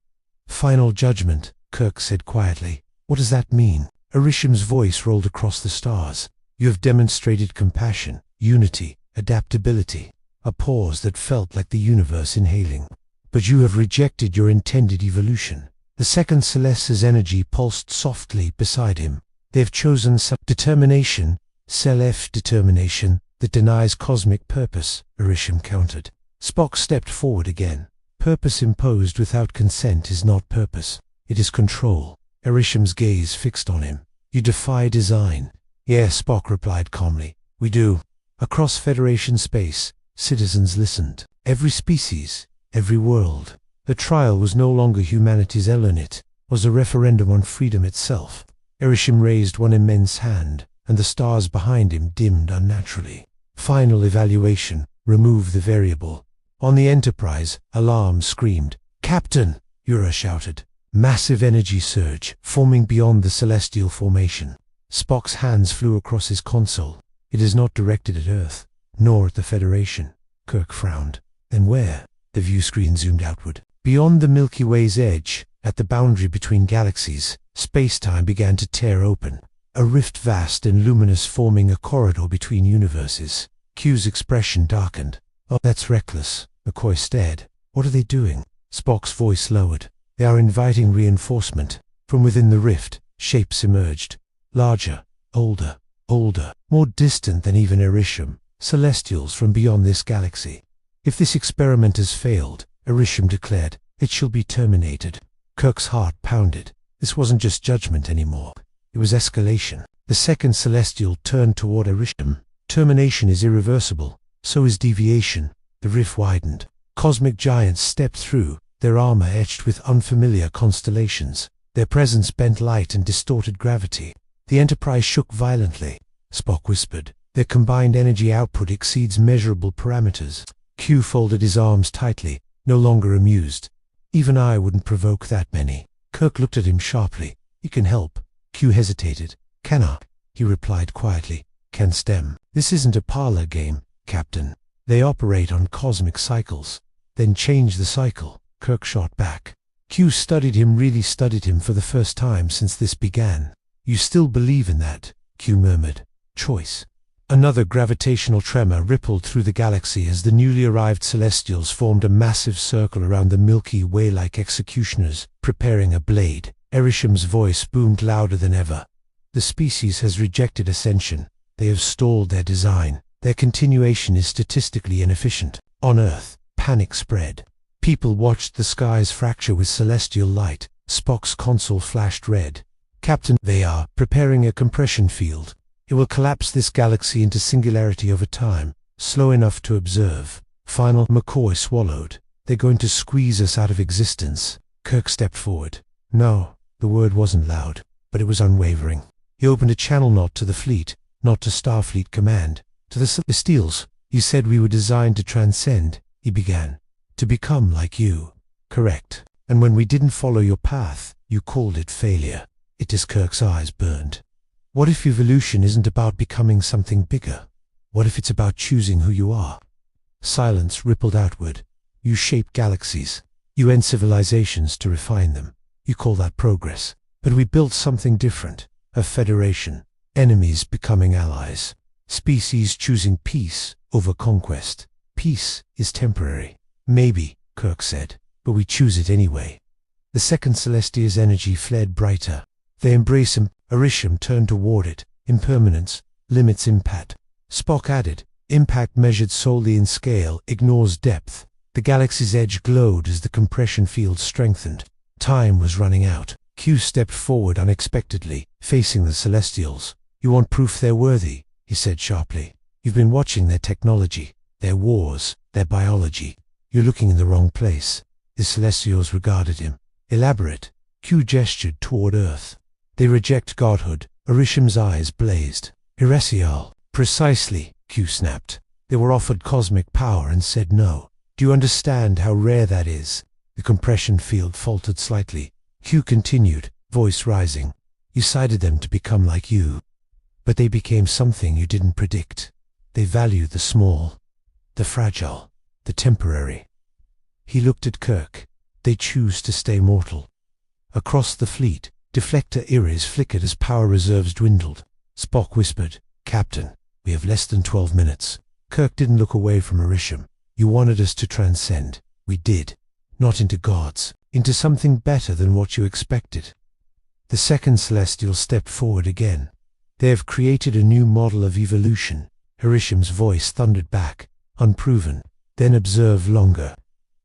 A: Final judgment, Kirk said quietly. What does that mean? Arishem's voice rolled across the stars. You have demonstrated compassion, unity, adaptability. A pause that felt like the universe inhaling. But you have rejected your intended evolution. The second Celeste's energy pulsed softly beside him. They have chosen self-determination, self-determination, that denies cosmic purpose, Arishem countered. Spock stepped forward again. Purpose imposed without consent is not purpose. It is control. Arishem's gaze fixed on him. You defy design. Yes, Spock replied calmly. We do. Across Federation space, citizens listened. Every species, every world. The trial was no longer humanity's Elunit, was a referendum on freedom itself. Arishem raised one immense hand, and the stars behind him dimmed unnaturally. Final evaluation. Remove the variable. On the Enterprise, alarm screamed. Captain! Ura shouted. Massive energy surge, forming beyond the celestial formation. Spock's hands flew across his console. It is not directed at Earth, nor at the Federation. Kirk frowned. Then where? The view screen zoomed outward. Beyond the Milky Way's edge, at the boundary between galaxies, space-time began to tear open. A rift vast and luminous, forming a corridor between universes. Q's expression darkened. Oh, that's reckless. McCoy stared. What are they doing? Spock's voice lowered. They are inviting reinforcement. From within the rift, shapes emerged. Larger, older, more distant than even Arishem. Celestials from beyond this galaxy. If this experiment has failed, Arishem declared, it shall be terminated. Kirk's heart pounded. This wasn't just judgment anymore. It was escalation. The second Celestial turned toward Arishem. Termination is irreversible. So is deviation. The rift widened. Cosmic giants stepped through, their armor etched with unfamiliar constellations. Their presence bent light and distorted gravity. The Enterprise shook violently. Spock whispered. Their combined energy output exceeds measurable parameters. Q folded his arms tightly, no longer amused. Even I wouldn't provoke that many. Kirk looked at him sharply. You can help. Q hesitated. Can I? He replied quietly. Can stem. This isn't a parlor game, Captain. They operate on cosmic cycles. Then change the cycle. Kirk shot back. Q really studied him for the first time since this began. You still believe in that? Q murmured. Choice. Another gravitational tremor rippled through the galaxy as the newly arrived Celestials formed a massive circle around the Milky Way like executioners, preparing a blade. Arishem's voice boomed louder than ever. The species has rejected ascension. They have stalled their design. Their continuation is statistically inefficient. On Earth, panic spread. People watched the skies fracture with celestial light. Spock's console flashed red. Captain, they are preparing a compression field. It will collapse this galaxy into singularity over time, slow enough to observe. Final. McCoy swallowed. They're going to squeeze us out of existence. Kirk stepped forward. No, the word wasn't loud, but it was unwavering. He opened a channel not to the fleet, not to Starfleet Command, to the Celestials. You said we were designed to transcend, he began. To become like you. Correct. And when we didn't follow your path, you called it failure. Kirk's eyes burned. What if evolution isn't about becoming something bigger? What if it's about choosing who you are? Silence rippled outward. You shape galaxies. You end civilizations to refine them. You call that progress. But we built something different. A federation. Enemies becoming allies. Species choosing peace over conquest. Peace is temporary. Maybe, Kirk said, but we choose it anyway. The second Celestia's energy fled brighter. They embrace him. Arishem turned toward it. Impermanence limits impact. Spock added, impact measured solely in scale ignores depth. The galaxy's edge glowed as the compression field strengthened. Time was running out. Q stepped forward unexpectedly, facing the Celestials. You want proof they're worthy, he said sharply. You've been watching their technology, their wars, their biology. You're looking in the wrong place. The Celestials regarded him. Elaborate. Q gestured toward Earth. They reject godhood. Arishem's eyes blazed. Heresial. Precisely, Q snapped. They were offered cosmic power and said no. Do you understand how rare that is? The compression field faltered slightly. Q continued, voice rising. You cited them to become like you. But they became something you didn't predict. They value the small, the fragile, the temporary. He looked at Kirk. They choose to stay mortal. Across the fleet, deflector iris flickered as power reserves dwindled. Spock whispered, Captain, we have less than 12 minutes. Kirk didn't look away from Arishem. You wanted us to transcend. We did. Not into gods. Into something better than what you expected. The second Celestial stepped forward again. They have created a new model of evolution. Arishem's voice thundered back. Unproven. Then observe longer.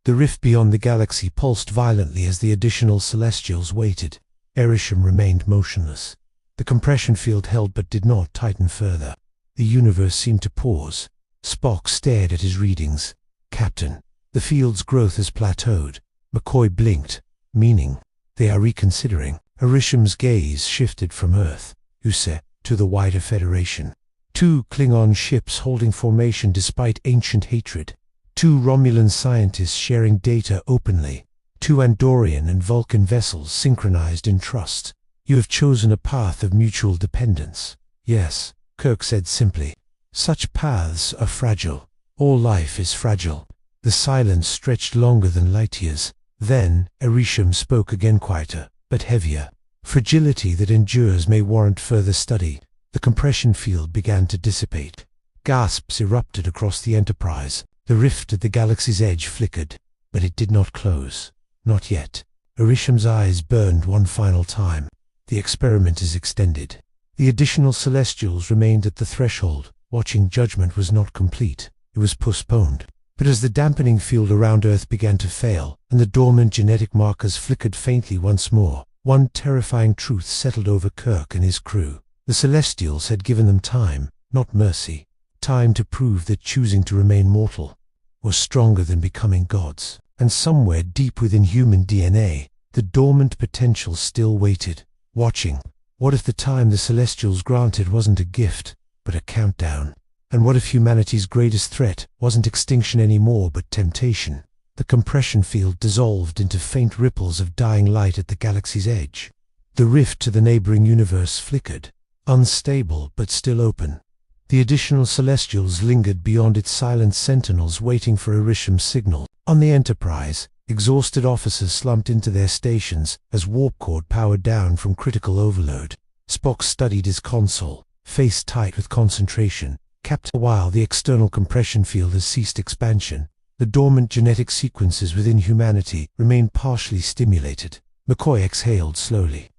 A: The rift beyond the galaxy pulsed violently as the additional Celestials waited. Arishem remained motionless. The compression field held but did not tighten further. The universe seemed to pause. Spock stared at his readings. Captain, the field's growth has plateaued. McCoy blinked. Meaning, they are reconsidering. Arishem's gaze shifted from Earth, USS, to the wider Federation. 2 Klingon ships holding formation despite ancient hatred. 2 Romulan scientists sharing data openly. 2 Andorian and Vulcan vessels synchronized in trust. You have chosen a path of mutual dependence. Yes, Kirk said simply. Such paths are fragile. All life is fragile. The silence stretched longer than light years. Then, Arishem spoke again, quieter, but heavier. Fragility that endures may warrant further study. The compression field began to dissipate. Gasps erupted across the Enterprise. The rift at the galaxy's edge flickered, but it did not close. Not yet. Arishem's eyes burned one final time. The experiment is extended. The additional Celestials remained at the threshold. Watching judgment was not complete. It was postponed. But as the dampening field around Earth began to fail, and the dormant genetic markers flickered faintly once more, one terrifying truth settled over Kirk and his crew. The Celestials had given them time, not mercy. Time to prove that choosing to remain mortal was stronger than becoming gods. And somewhere deep within human DNA, the dormant potential still waited, watching. What if the time the Celestials granted wasn't a gift, but a countdown? And what if humanity's greatest threat wasn't extinction anymore but temptation? The compression field dissolved into faint ripples of dying light at the galaxy's edge. The rift to the neighboring universe flickered, unstable but still open. The additional celestials lingered beyond its silent sentinels waiting for Arishem's signal. On the Enterprise, exhausted officers slumped into their stations as warp core powered down from critical overload. Spock studied his console, face tight with concentration. Captain, while the external compression field has ceased expansion, the dormant genetic sequences within humanity remain partially stimulated. McCoy exhaled slowly.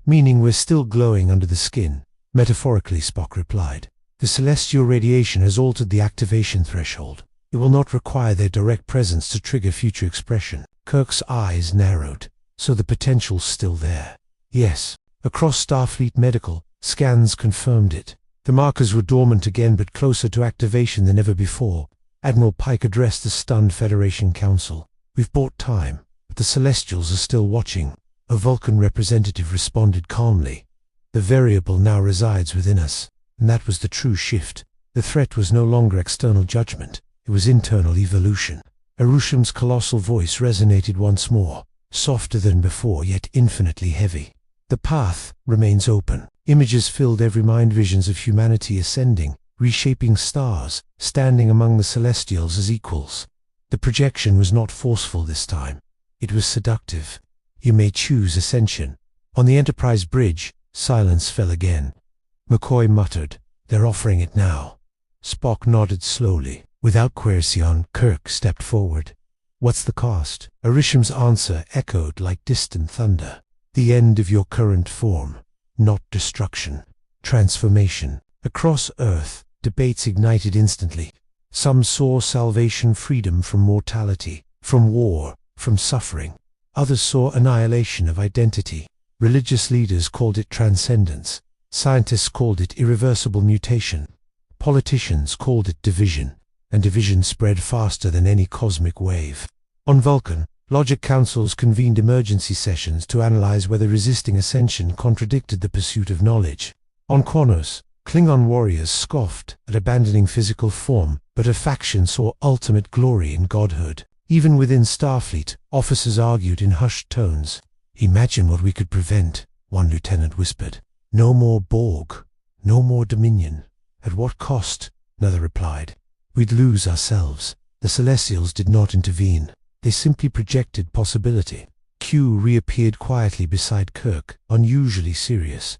A: Meaning we're still glowing under the skin. Metaphorically, Spock replied. The celestial radiation has altered the activation threshold. It will not require their direct presence to trigger future expression. Kirk's eyes narrowed. So the potential's still there. Yes. Across Starfleet medical, scans confirmed it. The markers were dormant again but closer to activation than ever before. Admiral Pike addressed the stunned Federation Council. We've bought time, but the Celestials are still watching. A Vulcan representative responded calmly. The variable now resides within us, and that was the true shift. The threat was no longer external judgment, it was internal evolution. Arishem's colossal voice resonated once more, softer than before yet infinitely heavy. The path remains open. Images filled every mind, visions of humanity ascending, reshaping stars, standing among the Celestials as equals. The projection was not forceful this time. It was seductive. You may choose ascension. On the Enterprise bridge, silence fell again. McCoy muttered, "They're offering it now." Spock nodded slowly. Without coercion, Kirk stepped forward. "What's the cost?" Arishem's answer echoed like distant thunder. "The end of your current form. Not destruction. Transformation." Across Earth, debates ignited instantly. Some saw salvation, freedom from mortality, from war, from suffering. Others saw annihilation of identity. Religious leaders called it transcendence. Scientists called it irreversible mutation. Politicians called it division, and division spread faster than any cosmic wave. On Vulcan, logic councils convened emergency sessions to analyze whether resisting ascension contradicted the pursuit of knowledge. On Kronos, Klingon warriors scoffed at abandoning physical form, but a faction saw ultimate glory in godhood. Even within Starfleet, officers argued in hushed tones. "Imagine what we could prevent," one lieutenant whispered. "No more Borg, no more Dominion." "At what cost?" another replied. "We'd lose ourselves." The Celestials did not intervene. They simply projected possibility. Q reappeared quietly beside Kirk, unusually serious.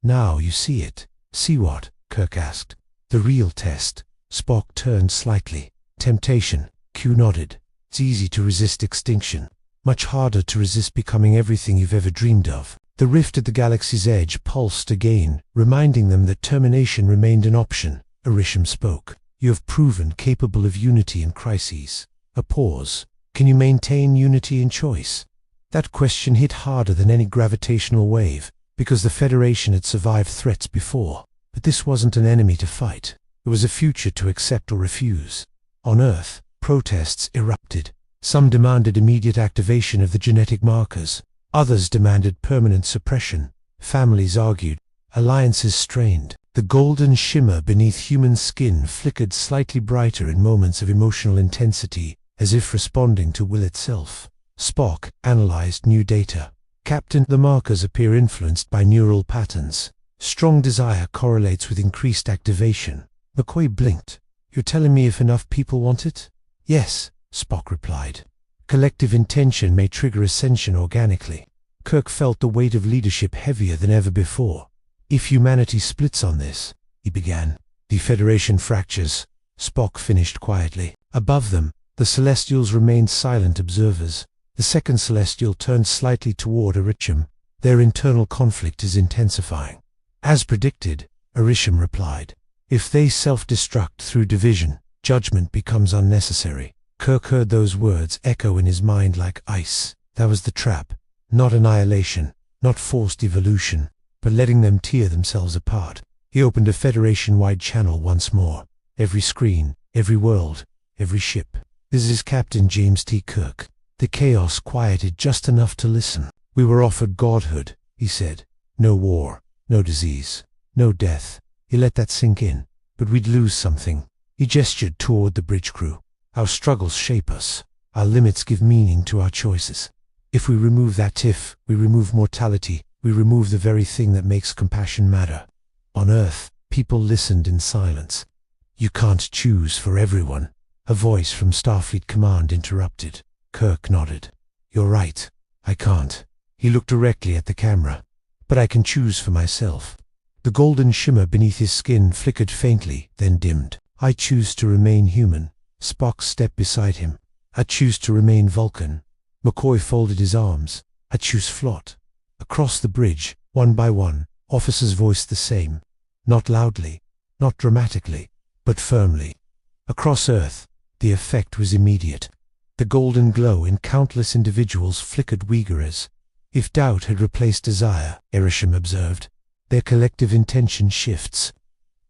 A: "Now you see it." "See what?" Kirk asked. "The real test." Spock turned slightly. "Temptation." Q nodded. "It's easy to resist extinction. Much harder to resist becoming everything you've ever dreamed of." The rift at the galaxy's edge pulsed again, reminding them that termination remained an option. Arishem spoke. "You have proven capable of unity in crises." A pause. "Can you maintain unity in choice?" That question hit harder than any gravitational wave, because the Federation had survived threats before. But this wasn't an enemy to fight. It was a future to accept or refuse. On Earth, protests erupted. Some demanded immediate activation of the genetic markers. Others demanded permanent suppression. Families argued. Alliances strained. The golden shimmer beneath human skin flickered slightly brighter in moments of emotional intensity, as if responding to will itself. Spock analyzed new data. "Captain, the markers appear influenced by neural patterns. Strong desire correlates with increased activation." McCoy blinked. "You're telling me if enough people want it?" "Yes," Spock replied. "Collective intention may trigger ascension organically." Kirk felt the weight of leadership heavier than ever before. "If humanity splits on this," he began. "The Federation fractures," Spock finished quietly. Above them, the Celestials remained silent observers. The second Celestial turned slightly toward Arishem. "Their internal conflict is intensifying." "As predicted," Arishem replied. "If they self-destruct through division, judgment becomes unnecessary." Kirk heard those words echo in his mind like ice. That was the trap. Not annihilation, not forced evolution, but letting them tear themselves apart. He opened a Federation-wide channel once more. Every screen, every world, every ship. "This is Captain James T. Kirk." The chaos quieted just enough to listen. "We were offered godhood," he said. "No war, no disease, no death." He let that sink in. but we'd lose something. He gestured toward the bridge crew. Our struggles shape us. Our limits give meaning to our choices. If we remove that tiff, we remove mortality. We remove the very thing that makes compassion matter. On Earth, people listened in silence. You can't choose for everyone. A voice from Starfleet Command interrupted. Kirk nodded. You're right. I can't. He looked directly at the camera. But I can choose for myself. The golden shimmer beneath his skin flickered faintly, then dimmed. I choose to remain human. Spock stepped beside him. I choose to remain Vulcan. McCoy folded his arms. I choose Flot. Across the bridge, one by one, officers voiced the same. Not loudly, not dramatically, but firmly. Across Earth, the effect was immediate. The golden glow in countless individuals flickered Uyghurs. If doubt had replaced desire, Arishem observed, their collective intention shifts.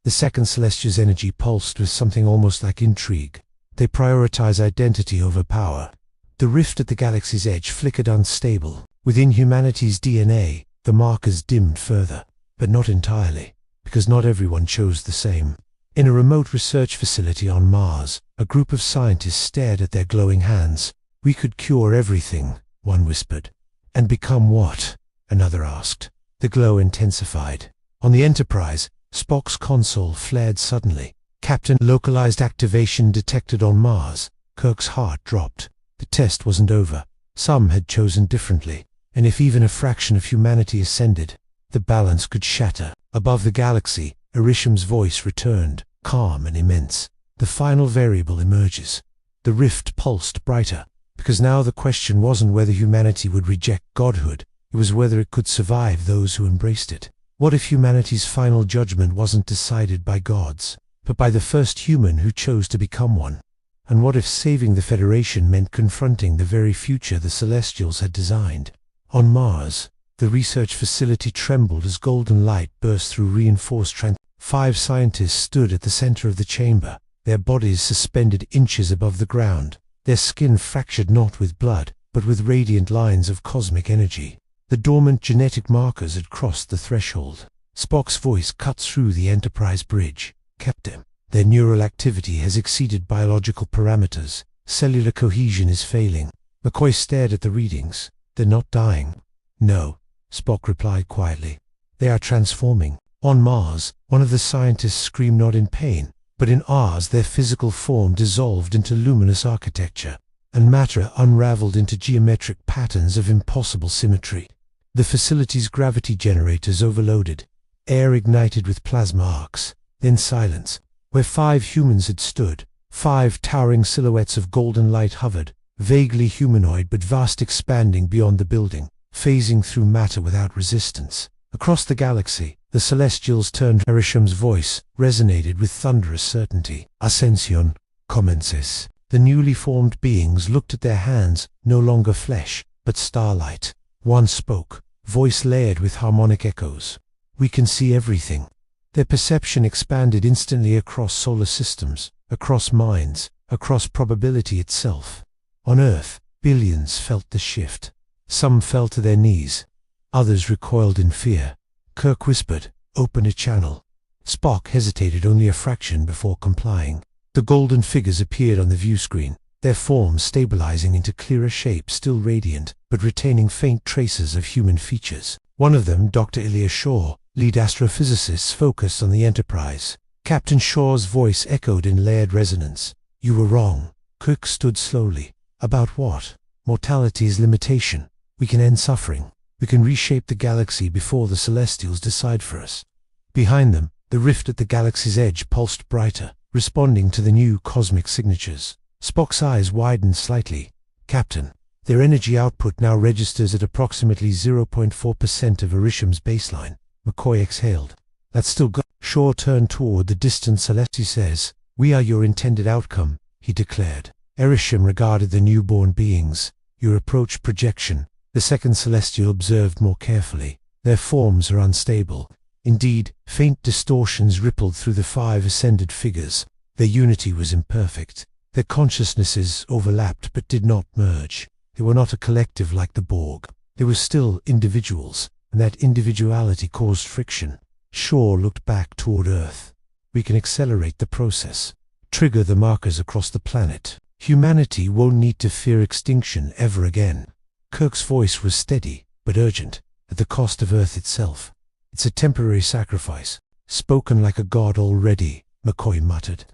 A: The second Celestial's energy pulsed with something almost like intrigue. They prioritize identity over power. The rift at the galaxy's edge flickered unstable. Within humanity's DNA, the markers dimmed further, but not entirely, because not everyone chose the same. In a remote research facility on Mars, a group of scientists stared at their glowing hands. We could cure everything, one whispered. And become what? Another asked. The glow intensified. On the Enterprise, Spock's console flared suddenly. Captain, localized activation detected on Mars. Kirk's heart dropped. The test wasn't over. Some had chosen differently, and if even a fraction of humanity ascended, the balance could shatter. Above the galaxy, Arishem's voice returned, calm and immense. The final variable emerges. The rift pulsed brighter, because now the question wasn't whether humanity would reject godhood, it was whether it could survive those who embraced it. What if humanity's final judgment wasn't decided by gods, but by the first human who chose to become one? And what if saving the Federation meant confronting the very future the Celestials had designed? On Mars, the research facility trembled as golden light burst through reinforced 5 scientists stood at the center of the chamber, their bodies suspended inches above the ground, their skin fractured not with blood, but with radiant lines of cosmic energy. The dormant genetic markers had crossed the threshold. Spock's voice cut through the Enterprise bridge. Captain, their neural activity has exceeded biological parameters. Cellular cohesion is failing. McCoy stared at the readings. They're not dying. No, Spock replied quietly. They are transforming. On Mars, one of the scientists screamed not in pain, but in ours their physical form dissolved into luminous architecture, and matter unraveled into geometric patterns of impossible symmetry. The facility's gravity generators overloaded. Air ignited with plasma arcs. Then silence. Where 5 humans had stood, 5 towering silhouettes of golden light hovered, vaguely humanoid but vast, expanding beyond the building, phasing through matter without resistance. Across the galaxy, the Celestials turned. Arishem's voice resonated with thunderous certainty. Ascension commences. The newly formed beings looked at their hands, no longer flesh, but starlight. One spoke, voice layered with harmonic echoes. We can see everything. Their perception expanded instantly across solar systems, across minds, across probability itself. On Earth, billions felt the shift. Some fell to their knees. Others recoiled in fear. Kirk whispered, "Open a channel." Spock hesitated only a fraction before complying. The golden figures appeared on the view screen, their forms stabilizing into clearer shapes, still radiant, but retaining faint traces of human features. One of them, Dr. Ilya Shaw, lead astrophysicist, focused on the Enterprise. Captain Shaw's voice echoed in layered resonance. "You were wrong." Kirk stood slowly. "About what?" "Mortality's limitation. We can end suffering. We can reshape the galaxy before the Celestials decide for us." Behind them, the rift at the galaxy's edge pulsed brighter, responding to the new cosmic signatures. Spock's eyes widened slightly. "Captain, their energy output now registers at approximately 0.4% of Arishem's baseline." McCoy exhaled. "That's still good." Shaw turned toward the distant Celesti. "Says, we are your intended outcome," he declared. Arishem regarded the newborn beings. "Your approach projection." The second Celestial observed more carefully. "Their forms are unstable. Indeed, faint distortions rippled through the 5 ascended figures. Their unity was imperfect. Their consciousnesses overlapped but did not merge. They were not a collective like the Borg. They were still individuals, and that individuality caused friction." Shaw looked back toward Earth. We can accelerate the process. Trigger the markers across the planet. Humanity won't need to fear extinction ever again. Kirk's voice was steady, but urgent, at the cost of Earth itself. It's a temporary sacrifice. Spoken like a god already, McCoy muttered.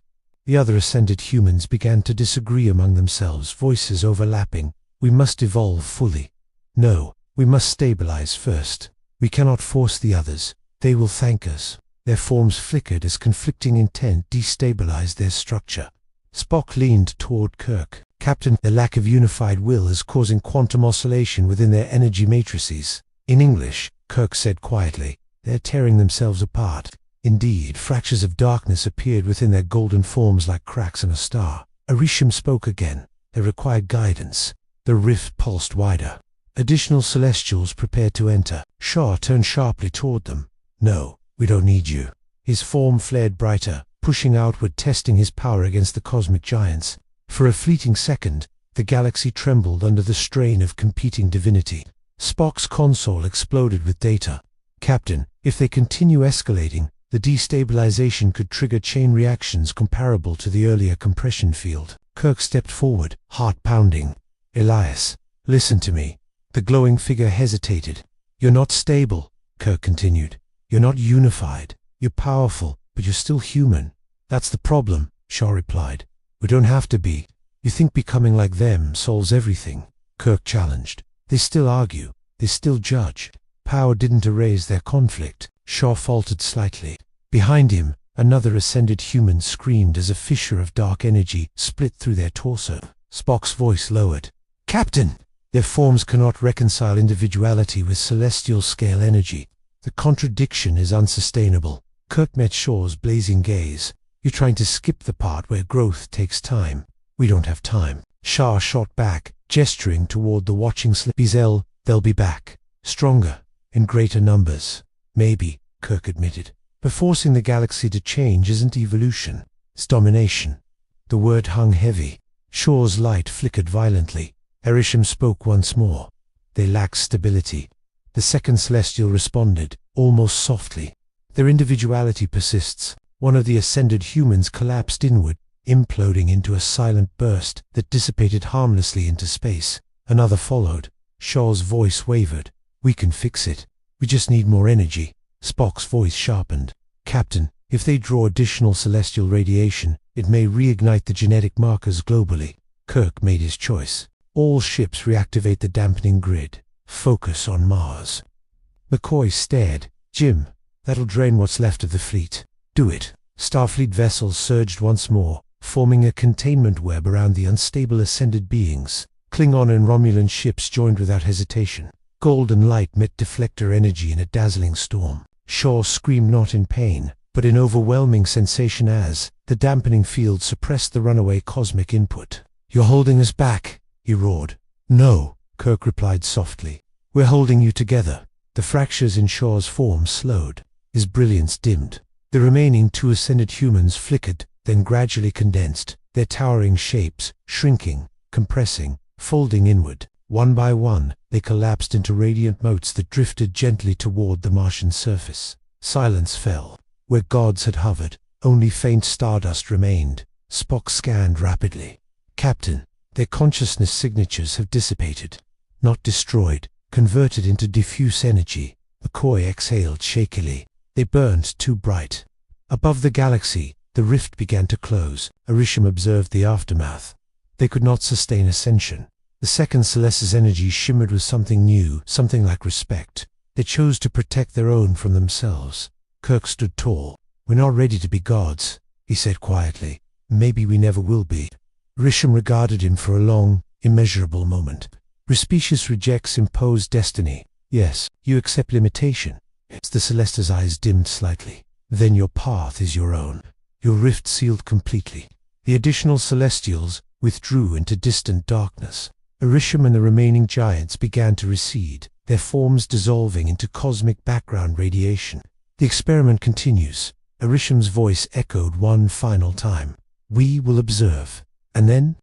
A: The other ascended humans began to disagree among themselves, voices overlapping. We must evolve fully. No, we must stabilize first. We cannot force the others. They will thank us. Their forms flickered as conflicting intent destabilized their structure. Spock leaned toward Kirk. Captain, the lack of unified will is causing quantum oscillation within their energy matrices. In English, Kirk said quietly, they're tearing themselves apart. Indeed, fractures of darkness appeared within their golden forms like cracks in a star. Arishem spoke again. They required guidance. The rift pulsed wider. Additional celestials prepared to enter. Shaw turned sharply toward them. No, we don't need you. His form flared brighter, pushing outward, testing his power against the cosmic giants. For a fleeting second, the galaxy trembled under the strain of competing divinity. Spock's console exploded with data. Captain, if they continue escalating, the destabilization could trigger chain reactions comparable to the earlier compression field. Kirk stepped forward, heart pounding. Elias, listen to me. The glowing figure hesitated. You're not stable, Kirk continued. You're not unified. You're powerful, but you're still human. That's the problem, Shaw replied. We don't have to be. You think becoming like them solves everything? Kirk challenged. They still argue. They still judge. Power didn't erase their conflict. Shaw faltered slightly. Behind him, another ascended human screamed as a fissure of dark energy split through their torso. Spock's voice lowered. Captain! Their forms cannot reconcile individuality with celestial-scale energy. The contradiction is unsustainable. Kirk met Shaw's blazing gaze. You're trying to skip the part where growth takes time. We don't have time. Shaw shot back, gesturing toward the watching Bizel. They'll be back. Stronger. In greater numbers. Maybe, Kirk admitted. But forcing the galaxy to change isn't evolution. It's domination. The word hung heavy. Shaw's light flickered violently. Arishem spoke once more. They lack stability. The second celestial responded, almost softly. Their individuality persists. One of the ascended humans collapsed inward, imploding into a silent burst that dissipated harmlessly into space. Another followed. Shaw's voice wavered. We can fix it. We just need more energy. Spock's voice sharpened. Captain, if they draw additional celestial radiation, it may reignite the genetic markers globally. Kirk made his choice. All ships reactivate the dampening grid. Focus on Mars. McCoy stared. Jim, that'll drain what's left of the fleet. Do it. Starfleet vessels surged once more, forming a containment web around the unstable ascended beings. Klingon and Romulan ships joined without hesitation. Golden light met deflector energy in a dazzling storm. Shaw screamed not in pain, but in overwhelming sensation as the dampening field suppressed the runaway cosmic input. You're holding us back, he roared. No, Kirk replied softly. We're holding you together. The fractures in Shaw's form slowed. His brilliance dimmed. The remaining two ascended humans flickered, then gradually condensed, their towering shapes shrinking, compressing, folding inward. One by one, they collapsed into radiant motes that drifted gently toward the Martian surface. Silence fell. Where gods had hovered, only faint stardust remained. Spock scanned rapidly. Captain, their consciousness signatures have dissipated. Not destroyed, converted into diffuse energy. McCoy exhaled shakily. They burned too bright. Above the galaxy, the rift began to close. Arishem observed the aftermath. They could not sustain ascension. The second Celeste's energy shimmered with something new, something like respect. They chose to protect their own from themselves. Kirk stood tall. We're not ready to be gods, he said quietly. Maybe we never will be. Arishem regarded him for a long, immeasurable moment. Your species rejects imposed destiny. Yes, you accept limitation. The Celeste's eyes dimmed slightly. Then your path is your own. Your rift sealed completely. The additional Celestials withdrew into distant darkness. Arishem and the remaining giants began to recede, their forms dissolving into cosmic background radiation. The experiment continues. Arishem's voice echoed one final time. We will observe. And then,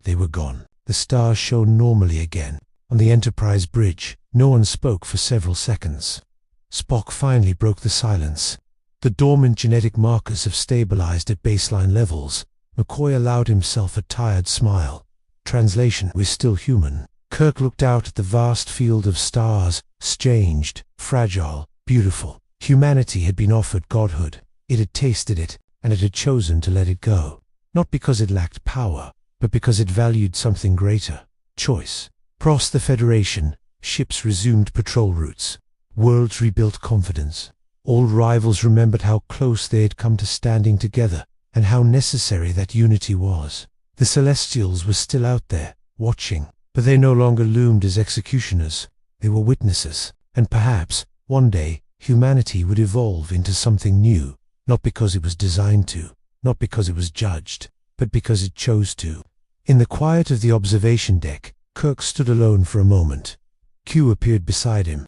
A: they were gone. The stars shone normally again. On the Enterprise bridge, no one spoke for several seconds. Spock finally broke the silence. The dormant genetic markers have stabilized at baseline levels. McCoy allowed himself a tired smile. Translation: we're still human. Kirk looked out at the vast field of stars, changed, fragile, beautiful. Humanity had been offered godhood. It had tasted it, and it had chosen to let it go. Not because it lacked power, but because it valued something greater: choice. Across the Federation, ships resumed patrol routes. Worlds rebuilt confidence. Old rivals remembered how close they had come to standing together, and how necessary that unity was. The Celestials were still out there, watching, but they no longer loomed as executioners. They were witnesses, and perhaps, one day, humanity would evolve into something new, not because it was designed to, not because it was judged, but because it chose to. In the quiet of the observation deck, Kirk stood alone for a moment. Q appeared beside him.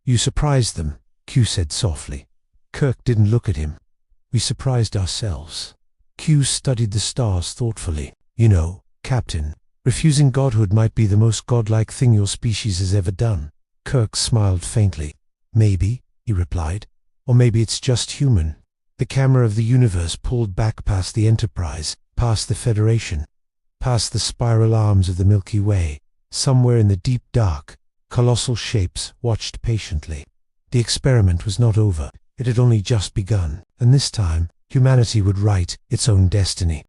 A: "You surprised them," Q said softly. Kirk didn't look at him. "We surprised ourselves." Q studied the stars thoughtfully. "You know, Captain, refusing godhood might be the most godlike thing your species has ever done." Kirk smiled faintly. "Maybe," he replied. "Or maybe it's just human." The camera of the universe pulled back past the Enterprise, past the Federation, past the spiral arms of the Milky Way. Somewhere in the deep dark, colossal shapes watched patiently. The experiment was not over. It had only just begun, and this time, humanity would write its own destiny.